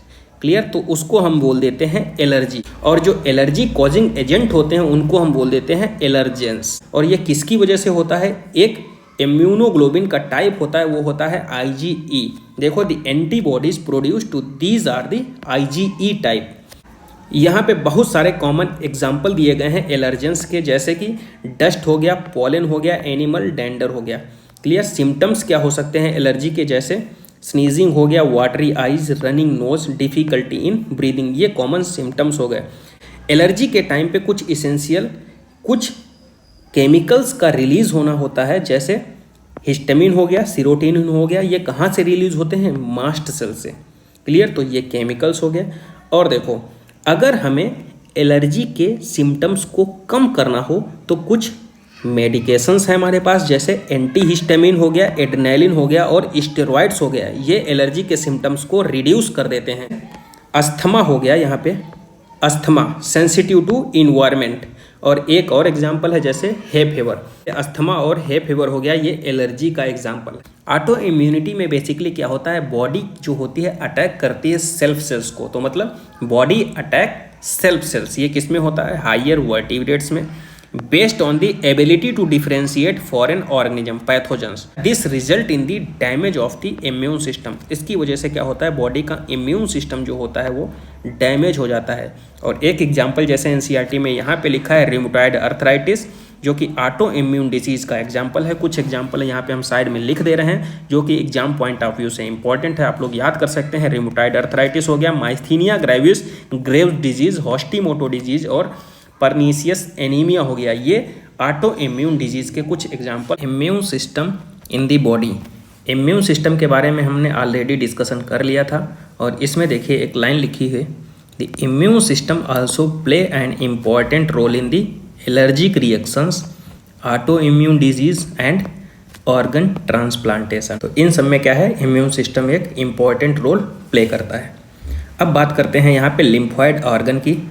क्लियर। तो उसको हम बोल देते हैं एलर्जी। और जो एलर्जी कॉजिंग एजेंट होते हैं उनको हम बोल देते हैं एलर्जेंस। और ये किसकी वजह से होता है, एक इम्यूनोग्लोबिन का टाइप होता है, वो होता है IgE। देखो the antibodies produce to these are the IgE type. यहाँ पे बहुत सारे कॉमन एग्जाम्पल दिए गए हैं एलर्जेंस के, जैसे कि डस्ट हो गया, पॉलन हो गया, एनिमल डेंडर हो गया, क्लियर। सिम्टम्स क्या हो सकते हैं एलर्जी के, जैसे स्नीजिंग हो गया, watery eyes, running nose, difficulty in breathing, ये कॉमन सिम्टम्स हो गए। एलर्जी के टाइम पे कुछ इसेंशियल कुछ केमिकल्स का रिलीज होना होता है, जैसे हिस्टामिन हो गया, सीरोटोनिन हो गया, ये कहाँ से रिलीज होते हैं, मास्ट सेल से, क्लियर। तो ये केमिकल्स हो गए। और देखो अगर हमें एलर्जी के सिम्टम्स को कम करना हो तो कुछ मेडिकेशंस हैं हमारे पास, जैसे एंटीहिस्टामिन हो गया, एड्रेनालिन हो गया और स्टेरॉइड्स हो गया, ये एलर्जी के सिम्टम्स को रिड्यूस कर देते हैं। अस्थमा हो गया, यहाँ पे अस्थमा सेंसिटिव टू इन्वायरमेंट। और एक और एग्जाम्पल है जैसे हे फीवर, अस्थमा और हे फीवर हो गया, ये एलर्जी का एग्जाम्पल है। ऑटो इम्यूनिटी में बेसिकली क्या होता है, बॉडी जो होती है अटैक करती है सेल्फ सेल्स को, तो मतलब बॉडी अटैक सेल्फ सेल्स, ये किस में होता है, हायर वर्टिब्रेट्स में, based on the ability to differentiate foreign organism pathogens, this result in the damage of the immune system. इसकी वजह से क्या होता है, बॉडी का इम्यून सिस्टम जो होता है वो डैमेज हो जाता है। और एक एग्जाम्पल जैसे NCERT में यहाँ पे लिखा है रिमोटॉइड अर्थराइटिस, जो कि ऑटो इम्यून डिसीज का एग्जाम्पल है। कुछ एग्जाम्पल यहाँ पे हम साइड में लिख दे रहे हैं जो कि एग्जाम पॉइंट ऑफ व्यू से इंपॉर्टेंट है, आप लोग याद कर सकते हैं। रिमोटॉइड अर्थराइटिस हो गया, myasthenia gravis Graves disease, Hashimoto disease और परनीसियस एनीमिया हो गया, ये ऑटो इम्यून डिजीज के कुछ example. Immune system in the body, immune system के बारे में हमने ऑलरेडी डिस्कशन कर लिया था। और इसमें देखिए एक लाइन लिखी है, the immune system also play an important role in the allergic reactions, auto immune disease and organ transplantation. तो इन सब में क्या है, इम्यून सिस्टम एक इम्पॉर्टेंट रोल प्ले करता है। अब बात करते हैं यहाँ पे लिम्फॉइड ऑर्गन की।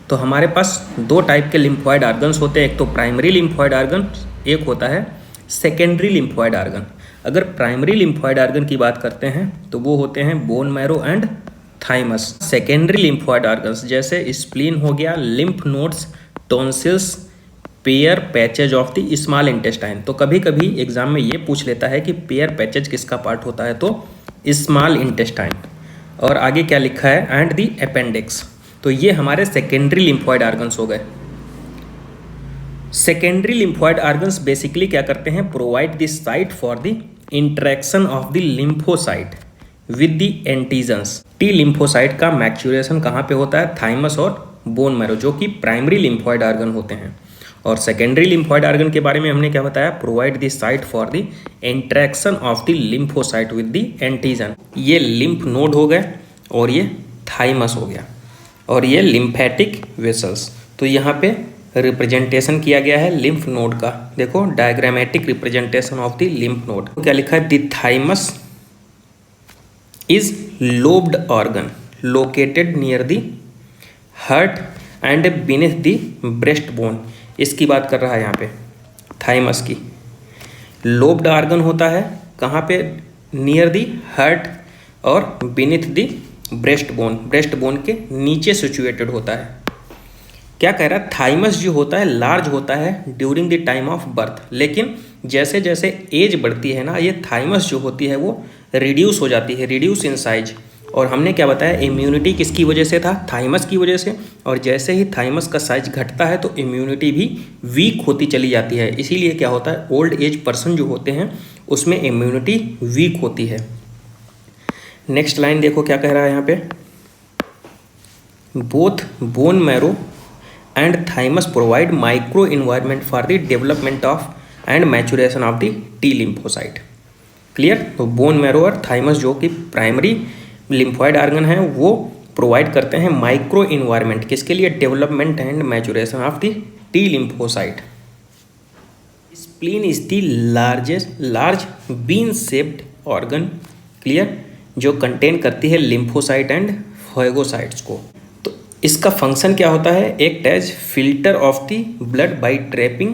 तो हमारे पास दो टाइप के लिम्फॉइड ऑर्गन्स होते हैं, एक तो प्राइमरी लिम्फॉइड ऑर्गन, एक होता है सेकेंडरी लिम्फॉइड ऑर्गन। अगर प्राइमरी लिम्फॉइड ऑर्गन की बात करते हैं तो वो होते हैं bone marrow and thymus. Secondary lymphoid organs जैसे स्प्लीन हो गया, lymph nodes, tonsils, pair patches of the small intestine. तो कभी कभी एग्जाम में ये पूछ लेता है कि पेयर पैचेज किसका पार्ट होता है, तो स्मॉल इंटेस्टाइन। और आगे क्या लिखा है, एंड दी अपेंडिक्स। तो ये हमारे सेकेंडरी लिम्फॉइड ऑर्गन्स हो गए। सेकेंडरी लिम्फॉइड ऑर्गन्स बेसिकली क्या करते हैं, provide the site for the interaction of the lymphocyte with the antigens. T lymphocyte का मैच्यूरेशन कहाँ पे होता है, थाइमस और बोन मैरो, जो कि प्राइमरी लिम्फॉइड ऑर्गन होते हैं। और सेकेंडरी लिम्फॉइड ऑर्गन के बारे में हमने क्या बताया, provide the site for the interaction of the lymphocyte with the antigen. ये लिम्फ नोड हो गए और ये थाइमस हो गया और ये लिम्फेटिक वेसल्स। तो यहाँ पे रिप्रेजेंटेशन किया गया है लिम्फ नोड का, देखो diagrammatic representation of the lymph node. क्या लिखा है, the thymus is lobed organ located near the heart and beneath the breast bone. इसकी बात कर रहा है यहाँ पे, थाइमस की। लोब्ड ऑर्गन होता है कहाँ पे, नियर द हार्ट और beneath the breast bone, breast bone के नीचे सिचुएटेड होता है। क्या कह रहा है, थाइमस जो होता है लार्ज होता है during the time of birth, लेकिन जैसे जैसे एज बढ़ती है ना, ये थाइमस जो होती है वो रिड्यूस हो जाती है, रिड्यूस इन साइज। और हमने क्या बताया, इम्यूनिटी किसकी वजह से था, थाइमस की वजह से। और जैसे ही थाइमस का साइज घटता है तो इम्यूनिटी भी वीक होती चली जाती है। इसीलिए क्या होता है, ओल्ड एज पर्सन जो होते हैं उसमें इम्यूनिटी वीक होती है। नेक्स्ट लाइन देखो क्या कह रहा है यहाँ पे, both bone marrow and thymus provide micro environment for the development of and maturation of the T lymphocyte. Clear. तो बोन मैरो और थाइमस जो कि प्राइमरी लिम्फॉइड ऑर्गन है वो प्रोवाइड करते हैं माइक्रो इन्वायरमेंट, किसके लिए, development and maturation of the T lymphocyte. Spleen is the large bean shaped organ, clear, जो कंटेन करती है लिम्फोसाइट एंड फैगोसाइट्स को। तो इसका फंक्शन क्या होता है, act as filter of the blood by trapping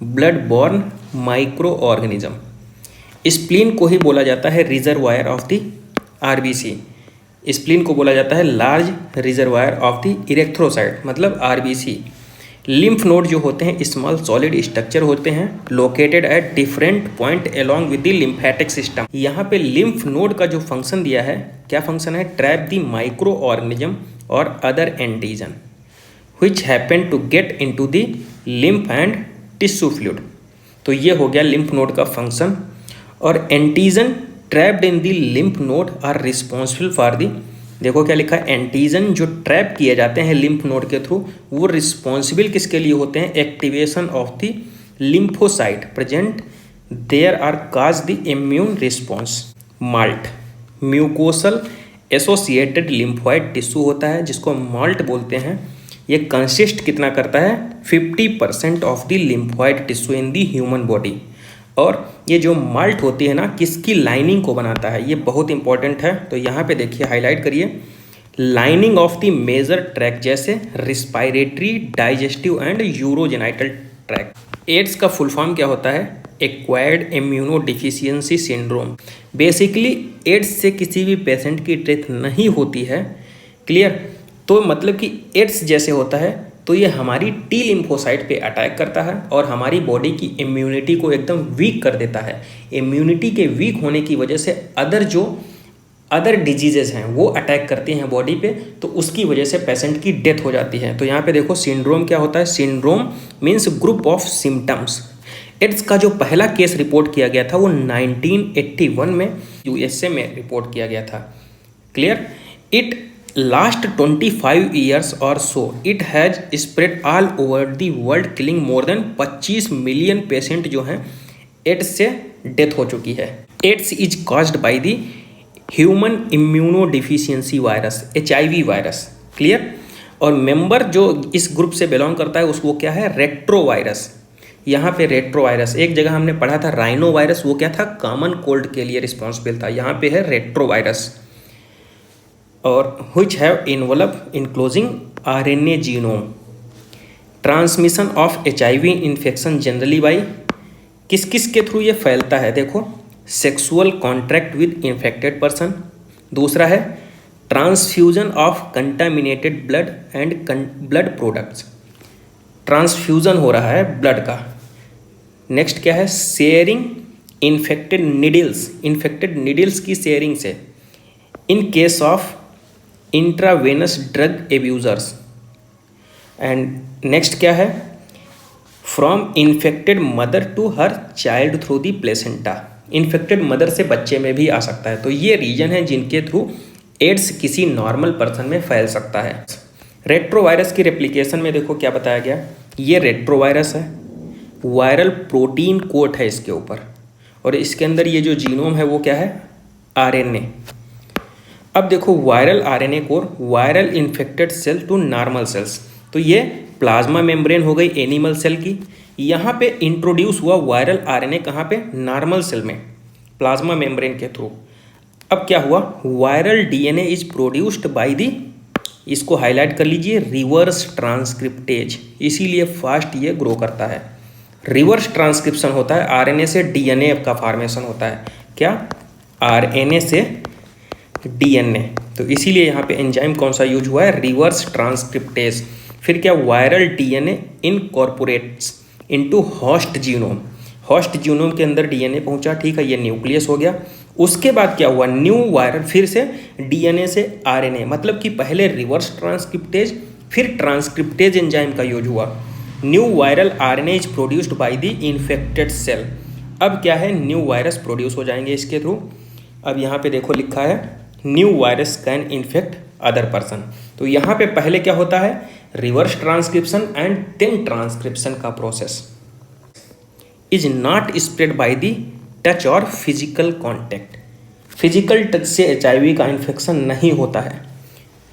blood borne micro organism. Spleen को ही बोला जाता है reservoir of the RBC. Spleen को बोला जाता है large reservoir of the erythrocyte, मतलब आरबीसी। लिम्फ नोड जो होते हैं स्मॉल सॉलिड स्ट्रक्चर होते हैं located at different point along with the lymphatic system. यहाँ पे लिम्फ नोड का जो फंक्शन दिया है, क्या फंक्शन है, ट्रैप द माइक्रो ऑर्गेनिज्म और other antigen which happen to get into the lymph and tissue fluid. तो ये हो गया लिम्फ नोड का फंक्शन। और antigen trapped in the lymph node are responsible for the, देखो क्या लिखा है, एंटीजन जो ट्रैप किए जाते हैं लिम्फ नोड के थ्रू वो रिस्पॉन्सिबल किसके लिए होते हैं, activation of the lymphocyte present there are cause the immune response. MALT mucosal associated lymphoid tissue होता है जिसको माल्ट बोलते हैं। ये कंसिस्ट कितना करता है, 50% of the lymphoid tissue in the human body. और ये जो माल्ट होती है ना, किसकी लाइनिंग को बनाता है, ये बहुत इंपॉर्टेंट है। तो यहाँ पे देखिए हाईलाइट करिए, lining of the major track जैसे respiratory, digestive and urogenital track. AIDS का फुल फॉर्म क्या होता है, acquired immunodeficiency syndrome. Basically AIDS से किसी भी पेशेंट की डेथ नहीं होती है, क्लियर। तो मतलब कि एड्स जैसे होता है तो ये हमारी टी लिम्फोसाइट पे अटैक करता है और हमारी बॉडी की इम्यूनिटी को एकदम वीक कर देता है। इम्यूनिटी के वीक होने की वजह से अदर डिजीजेज हैं वो अटैक करती हैं बॉडी पे, तो उसकी वजह से पेशेंट की डेथ हो जाती है। तो यहाँ पे देखो सिंड्रोम क्या होता है, syndrome means group of symptoms. AIDS का जो पहला केस रिपोर्ट किया गया था वो 1981 में यूएसए में रिपोर्ट किया गया था, क्लियर। इट लास्ट 25 years और so it has spread all over the world killing more than 25 million patient जो हैं एड्स से डेथ हो चुकी है। AIDS is caused by the human immunodeficiency virus, HIV virus, clear. और member जो इस ग्रुप से बिलोंग करता है उसको क्या है, रेट्रो वायरस। यहाँ पे रेट्रो वायरस, एक जगह हमने पढ़ा था राइनो वायरस, वो क्या था, कॉमन कोल्ड के लिए रिस्पॉन्सिबल था। यहाँ पे है रेट्रो वायरस। और which have enveloped enclosing RNA genome. Transmission of HIV infection generally by, किस किस के थ्रू ये फैलता है, देखो sexual contract with infected person. दूसरा है transfusion of contaminated blood and blood products, transfusion हो रहा है ब्लड का। नेक्स्ट क्या है, sharing infected needles, infected needles की शेयरिंग से। In case of intravenous drug abusers. And next क्या है, from infected mother to her child through the placenta. Infected mother से बच्चे में भी आ सकता है। तो ये रीजन है जिनके थ्रू एड्स किसी नॉर्मल पर्सन में फैल सकता है। रेट्रोवायरस की रेप्लिकेशन में देखो क्या बताया गया, ये रेट्रोवायरस है, वायरल प्रोटीन कोट है इसके ऊपर, और इसके अंदर ये जो जीनोम है वो क्या है, आरएनए। अब देखो viral RNA core viral infected cell to normal cells. तो ये प्लाज्मा मेम्ब्रेन हो गई एनिमल सेल की, यहाँ पे इंट्रोड्यूस हुआ वायरल आरएनए कहाँ पे, नॉर्मल सेल में, प्लाज्मा मेम्ब्रेन के थ्रू। अब क्या हुआ, viral DNA is produced by the, इसको हाईलाइट कर लीजिए, रिवर्स ट्रांसक्रिप्टेज, इसीलिए फास्ट ये ग्रो करता है। रिवर्स ट्रांसक्रिप्शन होता है, आरएनए से डीएनए का फॉर्मेशन होता है, क्या, आरएनए से डीएनए। तो इसीलिए यहाँ पे एंजाइम कौन सा यूज हुआ है, रिवर्स ट्रांसक्रिप्टेज। फिर क्या, viral DNA incorporates into host genome, host genome के अंदर डीएनए पहुंचा, ठीक है, ये न्यूक्लियस हो गया। उसके बाद क्या हुआ, न्यू वायरल, फिर से डीएनए से आरएनए, मतलब कि पहले रिवर्स ट्रांसक्रिप्टेज फिर ट्रांसक्रिप्टेज एंजाइम का यूज हुआ। New viral RNA is produced by the infected cell. अब क्या है, न्यू वायरस प्रोड्यूस हो जाएंगे इसके थ्रू। अब यहाँ पे देखो लिखा है, new virus can infect other person. तो यहाँ पे पहले क्या होता है, reverse transcription and then transcription का process is not spread by the touch और फिजिकल कॉन्टैक्ट। फिजिकल टच से एचआईवी का इन्फेक्शन नहीं होता है,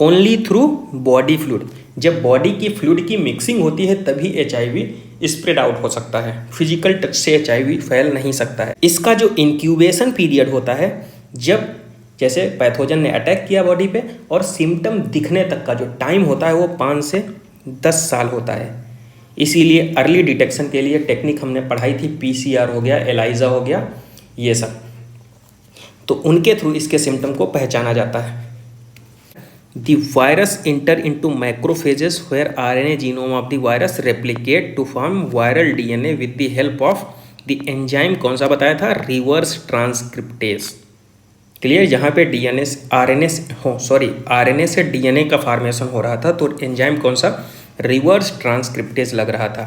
ओनली थ्रू बॉडी फ्लूइड। जब बॉडी की फ्लूइड की मिक्सिंग होती है तभी एचआईवी स्प्रेड आउट हो सकता है, फिजिकल टच से एचआईवी फैल नहीं सकता है। इसका जो इंक्यूबेशन पीरियड होता है, जब जैसे पैथोजन ने अटैक किया बॉडी पे और सिम्टम दिखने तक का जो टाइम होता है वो 5 से 10 साल होता है। इसीलिए अर्ली डिटेक्शन के लिए टेक्निक हमने पढ़ाई थी, पीसीआर हो गया, एलाइजा हो गया, ये सब, तो उनके थ्रू इसके सिम्टम को पहचाना जाता है। The virus enter into macrophages where RNA genome of the virus replicate to form viral DNA with the help of the enzyme, कौन सा बताया था, रिवर्स ट्रांसक्रिप्टेज। क्लियर, जहाँ पे डीएनए आरएनए से डीएनए का फॉर्मेशन हो रहा था, तो एंजाइम कौन सा, रिवर्स ट्रांसक्रिप्टेज लग रहा था।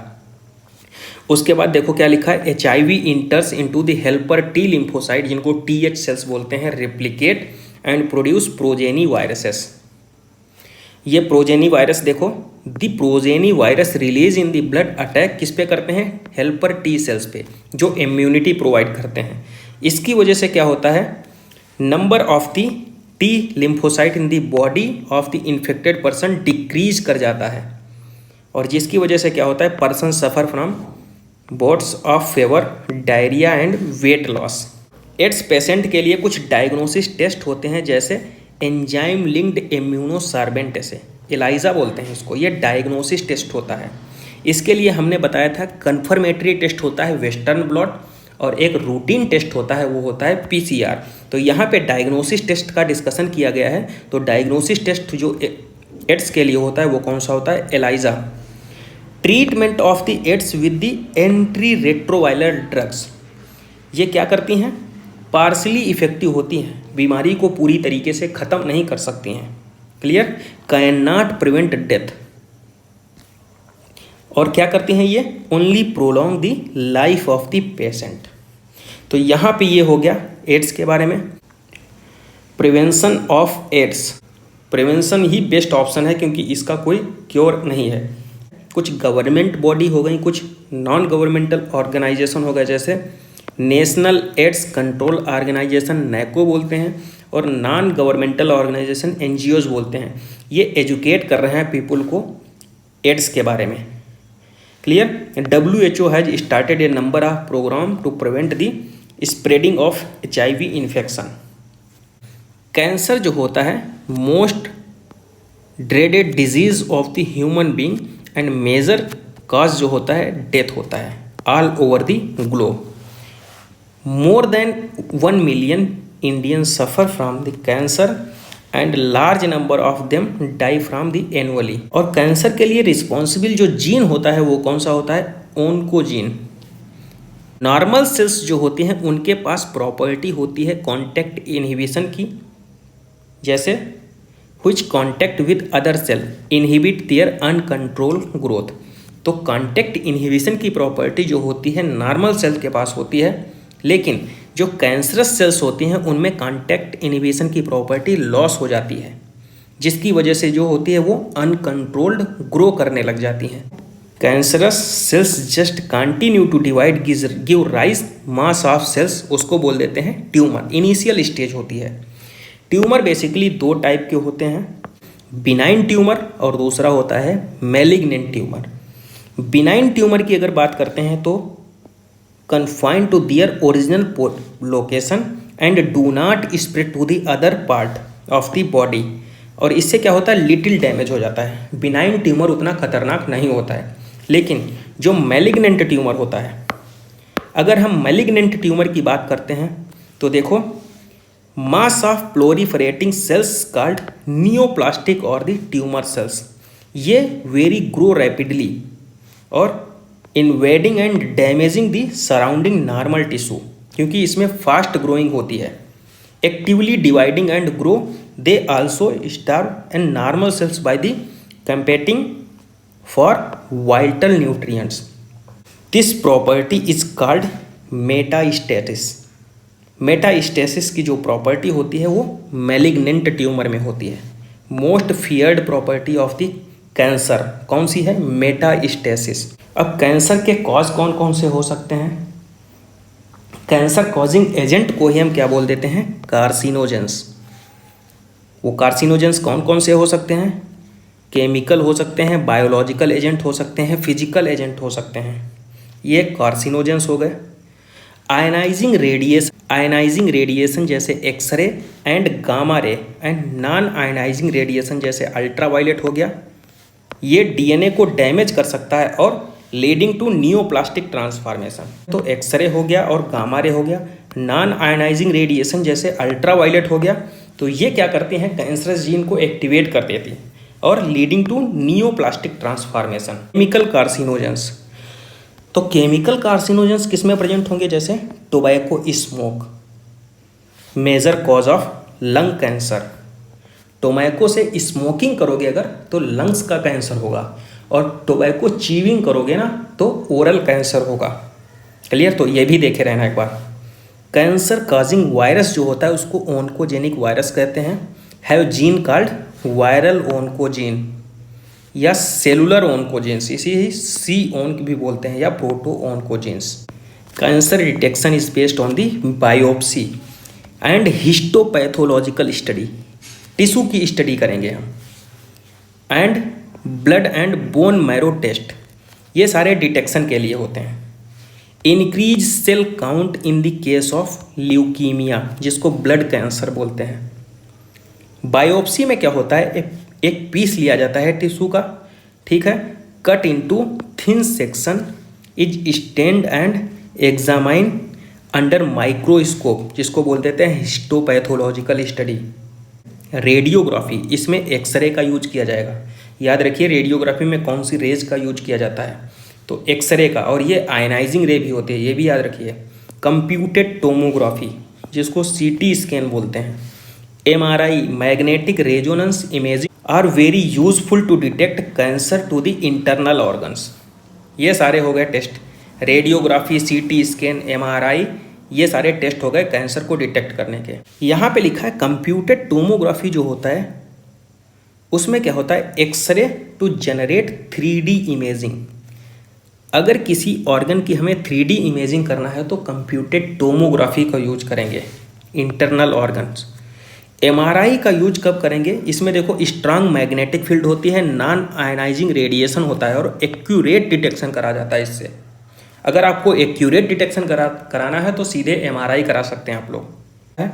उसके बाद देखो क्या लिखा है, HIV इंटर्स into the helper T lymphocyte, जिनको टीएच सेल्स बोलते हैं, replicate and produce progeny viruses. ये प्रोजेनी वायरस देखो, the progeny virus release in the blood attack किस पे करते हैं, हेल्पर टी सेल्स पे, जो इम्यूनिटी प्रोवाइड करते हैं। इसकी वजह से क्या होता है, number of the T lymphocyte in the body of the infected person decrease कर जाता है, और जिसकी वजह से क्या होता है, person suffer from bots of favour, diarrhoea and weight loss. Ads patient के लिए कुछ डायग्नोसिस टेस्ट होते हैं, जैसे एंजाइम लिंक्ड इम्यूनोसार्बेंट ऐसे, एलाइजा बोलते हैं इसको, ये डायग्नोसिस टेस्ट होता है। इसके लिए हमने बताया था कन्फर्मेटरी टेस्ट होता है वेस्टर्न ब्लॉट, और एक रूटीन टेस्ट होता है वो होता है पीसीआर। तो यहाँ पे डायग्नोसिस टेस्ट का डिस्कशन किया गया है। तो डायग्नोसिस टेस्ट जो एड्स के लिए होता है वो कौन सा होता है, ELISA. Treatment of the AIDS with the anti retroviral drugs, ये क्या करती हैं, पार्शली इफेक्टिव होती हैं, बीमारी को पूरी तरीके से ख़त्म नहीं कर सकती हैं। Clear, can not prevent death. और क्या करती हैं ये, only prolong the life of the patient. तो यहाँ पे ये हो गया एड्स के बारे में। प्रिवेंशन ऑफ एड्स, प्रिवेंशन ही बेस्ट ऑप्शन है क्योंकि इसका कोई क्योर नहीं है। कुछ गवर्नमेंट बॉडी हो गई, कुछ नॉन गवर्नमेंटल ऑर्गेनाइजेशन हो गए, जैसे नेशनल एड्स कंट्रोल ऑर्गेनाइजेशन नैको बोलते हैं, और नॉन गवर्नमेंटल ऑर्गेनाइजेशन एनजीओज बोलते हैं। ये एजुकेट कर रहे हैं पीपल को एड्स के बारे में। Clear, WHO has started a number of programme to prevent the spreading of HIV infection. Cancer जो होता है most dreaded disease of the human being and major cause जो होता है डेथ होता है all over the globe. More than 1 million Indians suffer from the cancer and large number of them die from the annually. और cancer के लिए responsible जो gene होता है वो कौन सा होता है, ओन्कोजीन। नॉर्मल सेल्स जो होती हैं उनके पास प्रॉपर्टी होती है कॉन्टैक्ट इनहिबिशन की, जैसे which contact with other cell inhibit their uncontrolled growth। तो कॉन्टैक्ट इनहिबिशन की प्रॉपर्टी जो होती है नॉर्मल सेल के पास होती है, लेकिन जो कैंसरस सेल्स होती हैं उनमें कॉन्टैक्ट इनहिबिशन की प्रॉपर्टी लॉस हो जाती है, जिसकी वजह से जो होती है वो अनकंट्रोल्ड ग्रो करने लग जाती हैं। Cancerous cells just continue to divide give rise mass of cells, उसको बोल देते हैं ट्यूमर। इनिशियल स्टेज होती है। ट्यूमर बेसिकली दो टाइप के होते हैं, बिनाइन ट्यूमर और दूसरा होता है मैलिग्नेंट ट्यूमर। बिनाइन ट्यूमर की अगर बात करते हैं तो confined to their original location and do not spread to the other part of the body, और इससे क्या होता है लिटिल डैमेज हो जाता है। बिनाइन ट्यूमर उतना खतरनाक नहीं होता है, लेकिन जो मैलिग्नेंट ट्यूमर होता है, अगर हम मैलिग्नेंट ट्यूमर की बात करते हैं तो देखो mass of proliferating cells called neoplastic और द ट्यूमर सेल्स, ये वेरी ग्रो रैपिडली और invading and damaging the surrounding normal tissue, क्योंकि इसमें फास्ट ग्रोइंग होती है। Actively dividing and grow, they also starve and normal cells by the competing for vital nutrients. This property is called metastasis. Metastasis की जो property होती है वो malignant tumour में होती है। Most feared property of the cancer कौन सी है? मेटास्टेसिस। अब कैंसर के कॉज कौन कौन से हो सकते हैं? कैंसर कॉजिंग एजेंट को ही हम क्या बोल देते हैं? कार्सिनोजेंस। वो कार्सिनोजेंस कौन कौन से हो सकते हैं? केमिकल हो सकते हैं, बायोलॉजिकल एजेंट हो सकते हैं, फिजिकल एजेंट हो सकते हैं। ये कार्सिनोजेंस हो गए। आयनाइजिंग रेडिएशन जैसे x ray and gamma ray and non ionising radiation जैसे अल्ट्रावायलेट हो गया। ये डीएनए को डैमेज कर सकता है और लीडिंग टू नियोप्लास्टिक ट्रांसफॉर्मेशन। तो एक्सरे हो गया और गामा रे हो गया। नॉन आयनाइजिंग रेडिएशन जैसे अल्ट्रावायलेट हो गया। तो ये क्या करती हैं? कैंसरस जीन को एक्टिवेट कर देती है और leading to neoplastic transformation. Chemical carcinogens, तो केमिकल कार्सिनोजेंस किस में प्रेजेंट होंगे? जैसे tobacco smoke, major cause of lung cancer. Tobacco से स्मोकिंग करोगे अगर तो लंग्स का कैंसर होगा, और टोबैको चीविंग करोगे ना तो ओरल कैंसर होगा। क्लियर? तो ये भी देखे रहना एक बार। कैंसर कॉजिंग वायरस जो होता है उसको ओन्कोजेनिक वायरस कहते हैं। हैव जीन कॉल्ड वायरल ओन्कोजीन या सेलुलर ओन्कोजीन्स, इसी सी ओन भी बोलते हैं, या proto oncogenes. Cancer detection is based on the biopsy and histopathological study. Tissue की स्टडी करेंगे हम, and blood and bone marrow test, ये सारे डिटेक्शन के लिए होते हैं। Increase cell count in the case of leukaemia, जिसको ब्लड कैंसर बोलते हैं। बायोप्सी में क्या होता है? एक पीस लिया जाता है टिश्यू का, ठीक है, cut into thin section, is stained and examine under microscope, जिसको बोल देते हैं हिस्टोपैथोलॉजिकल स्टडी। रेडियोग्राफी, इसमें एक्सरे का यूज किया जाएगा। याद रखिए रेडियोग्राफी में कौन सी रेज का यूज किया जाता है? तो एक्सरे का, और ये आयनाइजिंग रे भी होते हैं, ये भी याद रखिए। कंप्यूटेड टोमोग्राफी, जिसको सीटी स्कैन बोलते हैं। MRI, magnetic resonance imaging are very useful to detect cancer to the internal organs. ये सारे हो गए test. Radiography, CT scan, MRI, ये सारे टेस्ट हो गए कैंसर को डिटेक्ट करने के। यहाँ पे लिखा है कंप्यूटेड टोमोग्राफी जो होता है उसमें क्या होता है? X ray to generate 3D imaging. अगर किसी ऑर्गन की हमें 3D इमेजिंग करना है तो कंप्यूटेड टोमोग्राफी का यूज करेंगे, इंटरनल ऑर्गन्स। MRI का यूज कब करेंगे? इसमें देखो स्ट्रांग मैग्नेटिक फील्ड होती है, नॉन आयनाइजिंग रेडिएशन होता है और एक्यूरेट डिटेक्शन करा जाता है इससे। अगर आपको एक्यूरेट डिटेक्शन कराना है तो सीधे MRI करा सकते हैं आप लोग।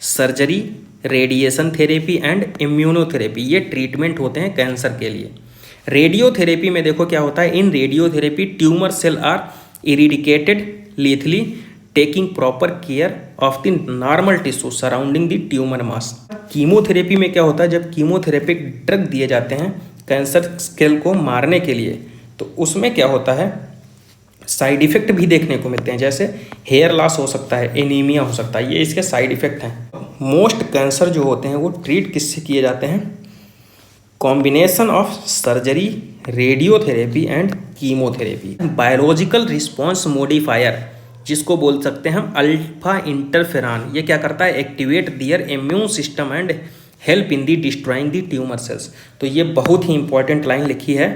Surgery, radiation therapy and immunotherapy, ये ट्रीटमेंट होते हैं कैंसर के लिए। रेडियोथेरेपी में देखो क्या होता है? In radiotherapy tumour cell are eradicated lethally, taking proper care of the normal tissue surrounding the tumour mass. Chemotherapy में क्या होता है? जब कीमोथेरेपिक ड्रग दिए जाते हैं कैंसर सेल को मारने के लिए, तो उसमें क्या होता है? साइड इफेक्ट भी देखने को मिलते हैं, जैसे हेयर लॉस हो सकता है, एनीमिया हो सकता है, ये इसके साइड इफेक्ट हैं। मोस्ट कैंसर जो होते हैं वो ट्रीट किससे किए जाते हैं? Combination of surgery, radiotherapy and chemotherapy. Biological response modifier, जिसको बोल सकते हैं हम अल्फा इंटरफेरॉन, ये क्या करता है, activate their immune system and help in the destroying the tumour cells. तो ये बहुत ही इंपॉर्टेंट लाइन लिखी है।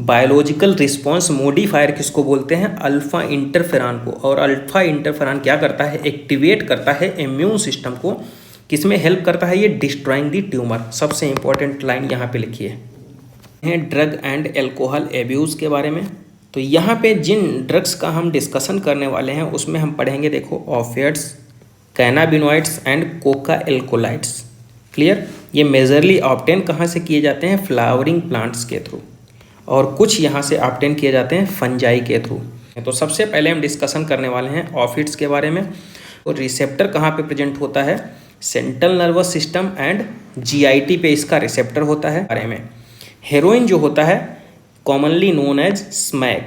बायोलॉजिकल रिस्पॉन्स मॉडिफायर किसको बोलते हैं, अल्फा इंटरफेरॉन को। और अल्फा इंटरफेरॉन क्या करता है, एक्टिवेट करता है इम्यून सिस्टम को। किसमें हेल्प करता है, ये डिस्ट्रॉइंग दी ट्यूमर। सबसे इंपॉर्टेंट लाइन यहाँ पे लिखी है ड्रग एंड एल्कोहल एब्यूज़ के बारे में। तो यहाँ पे जिन ड्रग्स का हम डिस्कशन करने वाले हैं उसमें हम पढ़ेंगे, देखो, opiates, cannabinoids and coca alkaloids. Clear. ये मेजरली ऑब्टेन कहाँ से किए जाते हैं, फ्लावरिंग प्लांट्स के थ्रू, और कुछ यहाँ से ऑब्टेन किए जाते हैं फंजाई के थ्रू। तो सबसे पहले हम डिस्कशन करने वाले हैं ऑपिएट्स के बारे में। और रिसेप्टर कहाँ पे प्रेजेंट होता है, central nervous system and GIT पे इसका रिसेप्टर होता है। बारे में हेरोइन जो होता है commonly known as smack.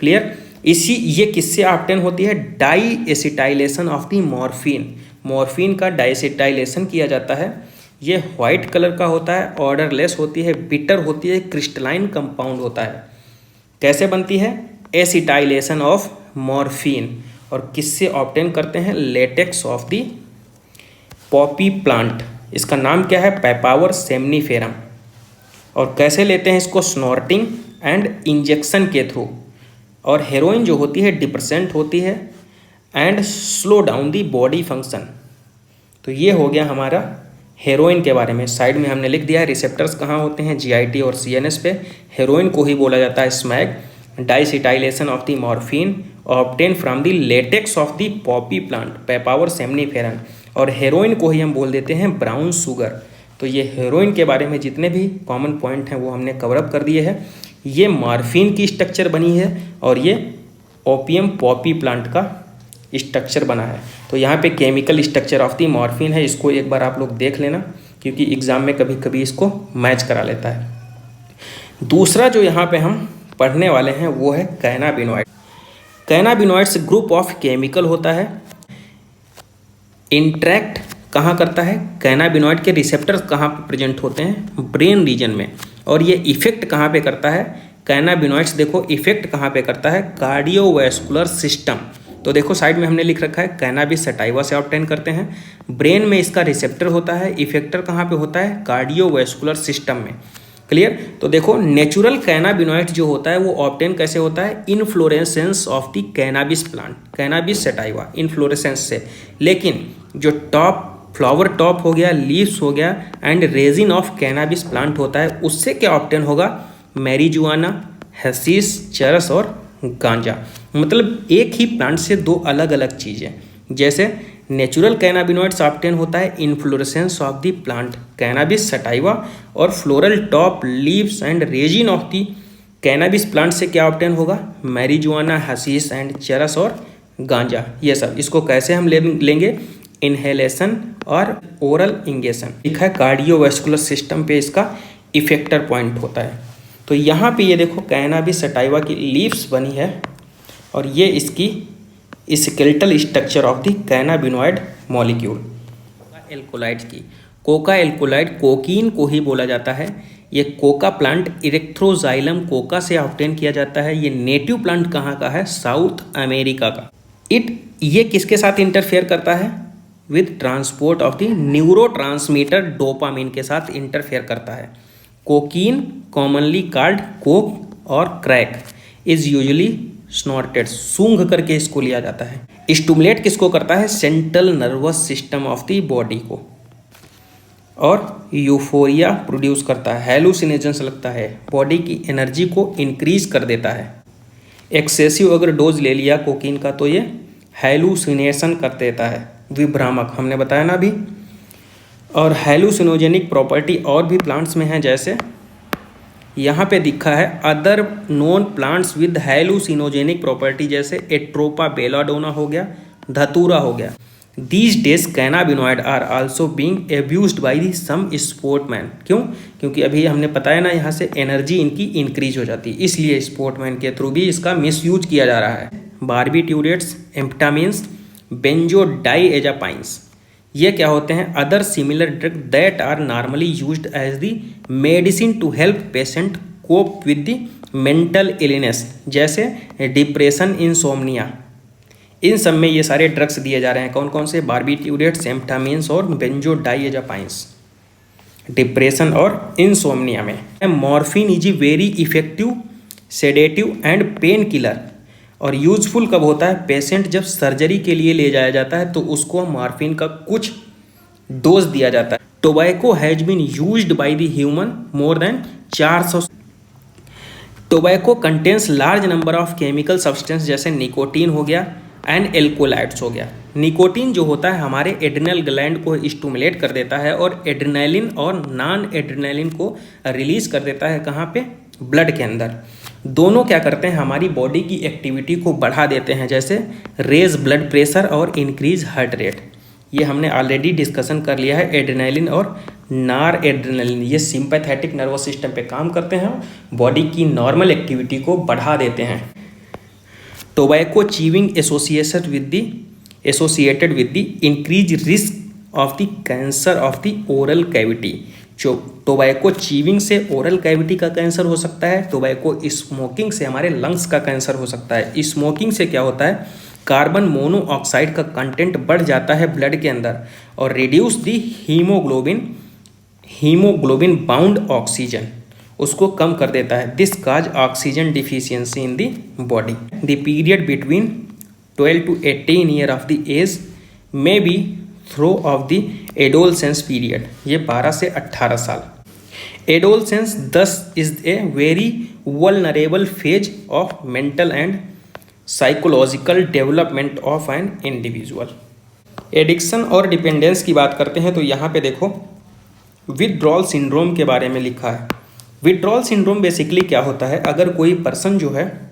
Clear. ये किससे ऑब्टेन होती है, diacetylation of the morphine. Morphine का डाइएसिटाइलेशन किया जाता है। ये व्हाइट कलर का होता है, ऑर्डरलेस होती है, बिटर होती है, क्रिस्टलाइन कंपाउंड होता है। कैसे बनती है, एसिटाइलेशन ऑफ मॉर्फिन। और किससे ऑब्टेन करते हैं, latex of the poppy plant. इसका नाम क्या है, पेपावर सेमनीफेरम। और कैसे लेते हैं इसको, स्नॉर्टिंग एंड इंजेक्शन के थ्रू। और हेरोइन जो होती है डिप्रेसेंट होती है and slow down the body function. तो ये हो गया हमारा हेरोइन के बारे में। साइड में हमने लिख दिया है रिसेप्टर्स कहाँ होते हैं, जीआईटी और सीएनएस पे। हेरोइन को ही बोला जाता है smack. Diacetylation of the morphine obtain from the latex of the poppy plant, papaver somniferum. और हेरोइन को ही हम बोल देते हैं ब्राउन शुगर। तो ये हेरोइन के बारे में जितने भी कॉमन पॉइंट हैं वो हमने कवर अप कर दिए हैं। ये मॉर्फिन की स्ट्रक्चर बनी है और ये ओपियम पॉपी प्लांट का स्ट्रक्चर बना है। तो यहाँ पे chemical structure of the morphine है, इसको एक बार आप लोग देख लेना, क्योंकि एग्जाम में कभी कभी इसको मैच करा लेता है। दूसरा जो यहाँ पे हम पढ़ने वाले हैं वो है cannabinoid. Cannabinoids group of chemical होता है। इंट्रैक्ट कहाँ करता है, कैनाबिनॉइड के रिसेप्टर्स कहाँ पे प्रेजेंट होते हैं, ब्रेन रीजन में। और ये इफेक्ट कहाँ पे करता है, कैनाबिनॉइड्स देखो इफेक्ट कहाँ पे करता है, कार्डियोवैस्कुलर सिस्टम। तो देखो साइड में हमने लिख रखा है कैनाबिस सटाइवा से ऑब्टेन करते हैं। ब्रेन में इसका रिसेप्टर होता है, इफेक्टर कहाँ पे होता है, कार्डियोवैस्कुलर सिस्टम में। क्लियर। तो देखो नेचुरल कैनाबिनॉइड जो होता है वो ऑब्टेन कैसे होता है, inflorescence of the cannabis plant, cannabis sativa, inflorescence से। लेकिन जो टॉप फ्लावर टॉप हो गया, लीव्स हो गया and resin of cannabis plant होता है, उससे क्या ऑब्टेन होगा, मैरिजुआना, हैशिश, चरस और गांजा। मतलब एक ही प्लांट से दो अलग अलग चीज़ें। जैसे नेचुरल कैनाबिनॉइड्स ऑब्टेन होता है inflorescence of the plant, cannabis sativa, और floral top, leaves and resin of the cannabis plant से क्या ऑब्टेन होगा, मैरिजुआना, हैशिश एंड चरस और गांजा। ये सब इसको कैसे हम लेंगे, इनहेलेशन और ओरल इंजेक्शन। लिखा है कार्डियोवैस्कुलर सिस्टम पे इसका इफेक्टर पॉइंट होता है। तो यहाँ पे ये देखो कैनाबिस सटाइवा की लीव्स बनी है और ये इसकी skeletal structure of the cannabinoid molecule. Alkaloid की, कोका एल्कोलाइड कोकीन को ही बोला जाता है। ये कोका प्लांट इरेक्थ्रोजाइलम कोका से ऑब्टेन किया जाता है। ये नेटिव प्लांट कहाँ का है, साउथ अमेरिका का। ये किसके साथ इंटरफेयर करता है, with transport of the neurotransmitter dopamine के साथ इंटरफेयर करता है। कोकीन कॉमनली कॉल्ड कोक और क्रैक इज यूजुअली स्नॉर्टेड, सूंघ करके इसको लिया जाता है। स्टिमुलेट किसको करता है, central nervous system of the body को, और यूफोरिया प्रोड्यूस करता है, हैलुसिनेशंस लगता है, बॉडी की एनर्जी को इंक्रीज कर देता है। एक्सेसिव अगर डोज ले लिया कोकीन का तो ये हैलुसिनेशन कर देता है, विभ्रामक, हमने बताया ना अभी। और हैलुसिनोजेनिक प्रॉपर्टी और भी प्लांट्स में है, जैसे यहाँ पे दिखा है other known plants with hallucinogenic property, जैसे एट्रोपा बेलाडोना हो गया, धतूरा हो गया। These days cannabinoid are also being abused by the some sportsman. क्यों, क्योंकि अभी हमने बताया ना यहाँ से एनर्जी इनकी इंक्रीज हो जाती है, इसलिए स्पोर्टमैन के थ्रू भी इसका मिसयूज किया जा रहा है। बारबिट्यूरेट्स, एम्फेटामिन्स, बेंजोडाइएजापाइंस, ये क्या होते हैं? Other similar drug that are normally used as the medicine to help patient cope with the mental illness, जैसे डिप्रेशन, इंसोम्निया, इन सब में ये सारे ड्रग्स दिए जा रहे हैं। कौन कौन से? बार्बिट्यूरेट्स, एम्फेटामिन्स और बेंजोडाइएजापाइंस, डिप्रेशन और इंसोम्निया में। Morphine is a very effective sedative and pain killer, और यूजफुल कब होता है? पेशेंट जब सर्जरी के लिए ले जाया जाता है तो उसको मॉर्फिन का कुछ डोज दिया जाता है। Tobacco has been used by the human more than 400। Tobacco contains large number of chemical substance, जैसे निकोटीन हो गया एंड एल्कोलाइड्स हो गया। निकोटीन जो होता है हमारे एड्रिनल ग्लैंड को स्टिमुलेट कर देता है और एड्रेनालिन और नॉन एड्रेनालिन को रिलीज कर देता है। कहाँ पे? ब्लड के अंदर। दोनों क्या करते हैं? हमारी बॉडी की एक्टिविटी को बढ़ा देते हैं, जैसे रेज ब्लड प्रेशर और इंक्रीज हार्ट रेट। ये हमने ऑलरेडी डिस्कशन कर लिया है। एड्रेनालिन और नॉर एड्रेनालिन ये सिंपैथेटिक नर्वस सिस्टम पे काम करते हैं, बॉडी की नॉर्मल एक्टिविटी को बढ़ा देते हैं। Tobacco chewing associated with the increase risk of the cancer of the oral cavity. जो टोबैको चीविंग से ओरल कैविटी का कैंसर हो सकता है, टोबैको स्मोकिंग से हमारे लंग्स का कैंसर हो सकता है। स्मोकिंग से क्या होता है? कार्बन मोनोऑक्साइड का कंटेंट बढ़ जाता है ब्लड के अंदर और reduce the haemoglobin bound oxygen, उसको कम कर देता है। This cause oxygen deficiency in the body. The period between 12 to 18 year of the age may be throw of the adolescence period, ये 12 से 18 साल। Adolescence this is a very vulnerable phase of mental and psychological development of an individual. Addiction और dependence की बात करते हैं तो यहाँ पे देखो विथड्रॉल सिंड्रोम के बारे में लिखा है। विथड्रॉल सिंड्रोम बेसिकली क्या होता है? अगर कोई पर्सन जो है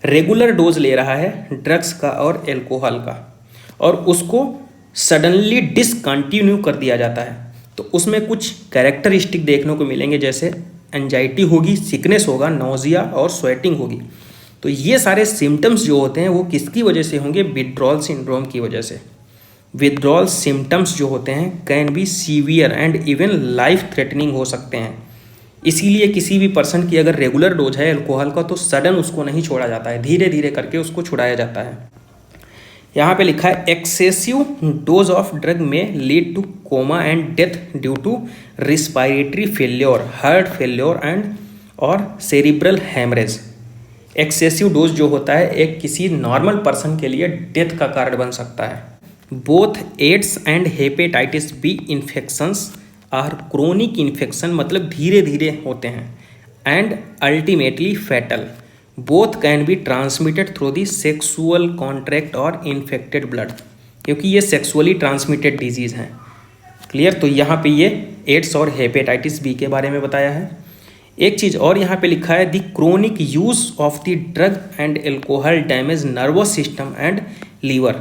रेगुलर डोज ले रहा है ड्रग्स का और एल्कोहल का और उसको सडनली डिसकंटिन्यू कर दिया जाता है तो उसमें कुछ कैरेक्टरिस्टिक देखने को मिलेंगे, जैसे एंजाइटी होगी, सिकनेस होगा, नोजिया और स्वेटिंग होगी। तो ये सारे सिम्टम्स जो होते हैं वो किसकी वजह से होंगे? विथड्रॉल सिंड्रोम की वजह से। विथड्रॉल सिम्टम्स जो होते हैं can be severe and even life threatening हो सकते हैं। इसीलिए किसी भी पर्सन की अगर रेगुलर डोज है अल्कोहल का तो सडन उसको नहीं छोड़ा जाता है, धीरे धीरे करके उसको छुड़ाया जाता है। यहाँ पे लिखा है excessive dose of drug may lead to coma and death due to respiratory failure, heart failure and और सेरिब्रल हैमरेज। एक्सेसिव डोज जो होता है एक किसी नॉर्मल पर्सन के लिए डेथ का कारण बन सकता है। Both AIDS and hepatitis B infections are chronic infection, मतलब धीरे धीरे होते हैं, and ultimately fatal. Both can be transmitted through the sexual contract और इन्फेक्टेड ब्लड, क्योंकि ये सेक्सुअली ट्रांसमिटेड डिजीज़ हैं। क्लियर? तो यहाँ पे ये एड्स और हेपेटाइटिस बी के बारे में बताया है। एक चीज़ और यहाँ पे लिखा है the chronic use of the drug and alcohol damage nervous system and liver.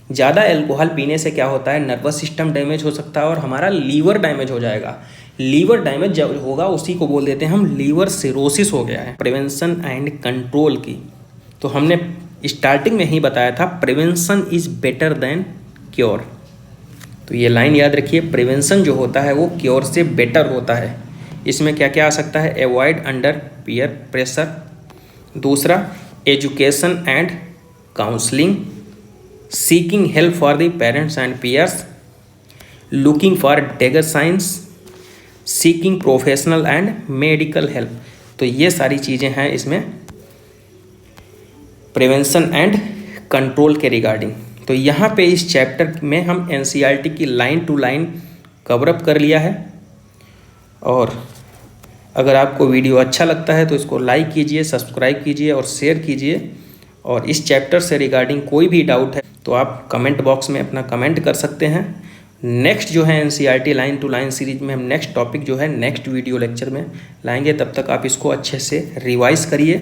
ज़्यादा एल्कोहल पीने से क्या होता है? नर्वस सिस्टम डैमेज हो सकता है और हमारा लीवर डैमेज हो जाएगा। लीवर डैमेज जब होगा उसी को बोल देते हैं हम लीवर सिरोसिस हो गया है। प्रिवेंशन एंड कंट्रोल की तो हमने स्टार्टिंग में ही बताया था, prevention is better than cure. तो ये लाइन याद रखिए, प्रिवेंशन जो होता है वो क्योर से बेटर होता है। इसमें क्या क्या आ सकता है? अवॉइड अंडर पीयर प्रेशर, दूसरा education and counselling, seeking help for the parents and peers, looking for danger signs, seeking professional and medical help. तो ये सारी चीज़ें हैं इसमें प्रिवेंशन एंड कंट्रोल के रिगार्डिंग। तो यहाँ पे इस चैप्टर में हम एनसीईआरटी की लाइन टू लाइन कवरअप कर लिया है। और अगर आपको वीडियो अच्छा लगता है तो इसको लाइक कीजिए, सब्सक्राइब कीजिए और शेयर कीजिए। और इस चैप्टर से रिगार्डिंग कोई भी डाउट है तो आप कमेंट बॉक्स में अपना कमेंट कर सकते हैं। नेक्स्ट जो है NCERT line to line series में हम नेक्स्ट टॉपिक जो है नेक्स्ट वीडियो लेक्चर में लाएंगे। तब तक आप इसको अच्छे से रिवाइज करिए।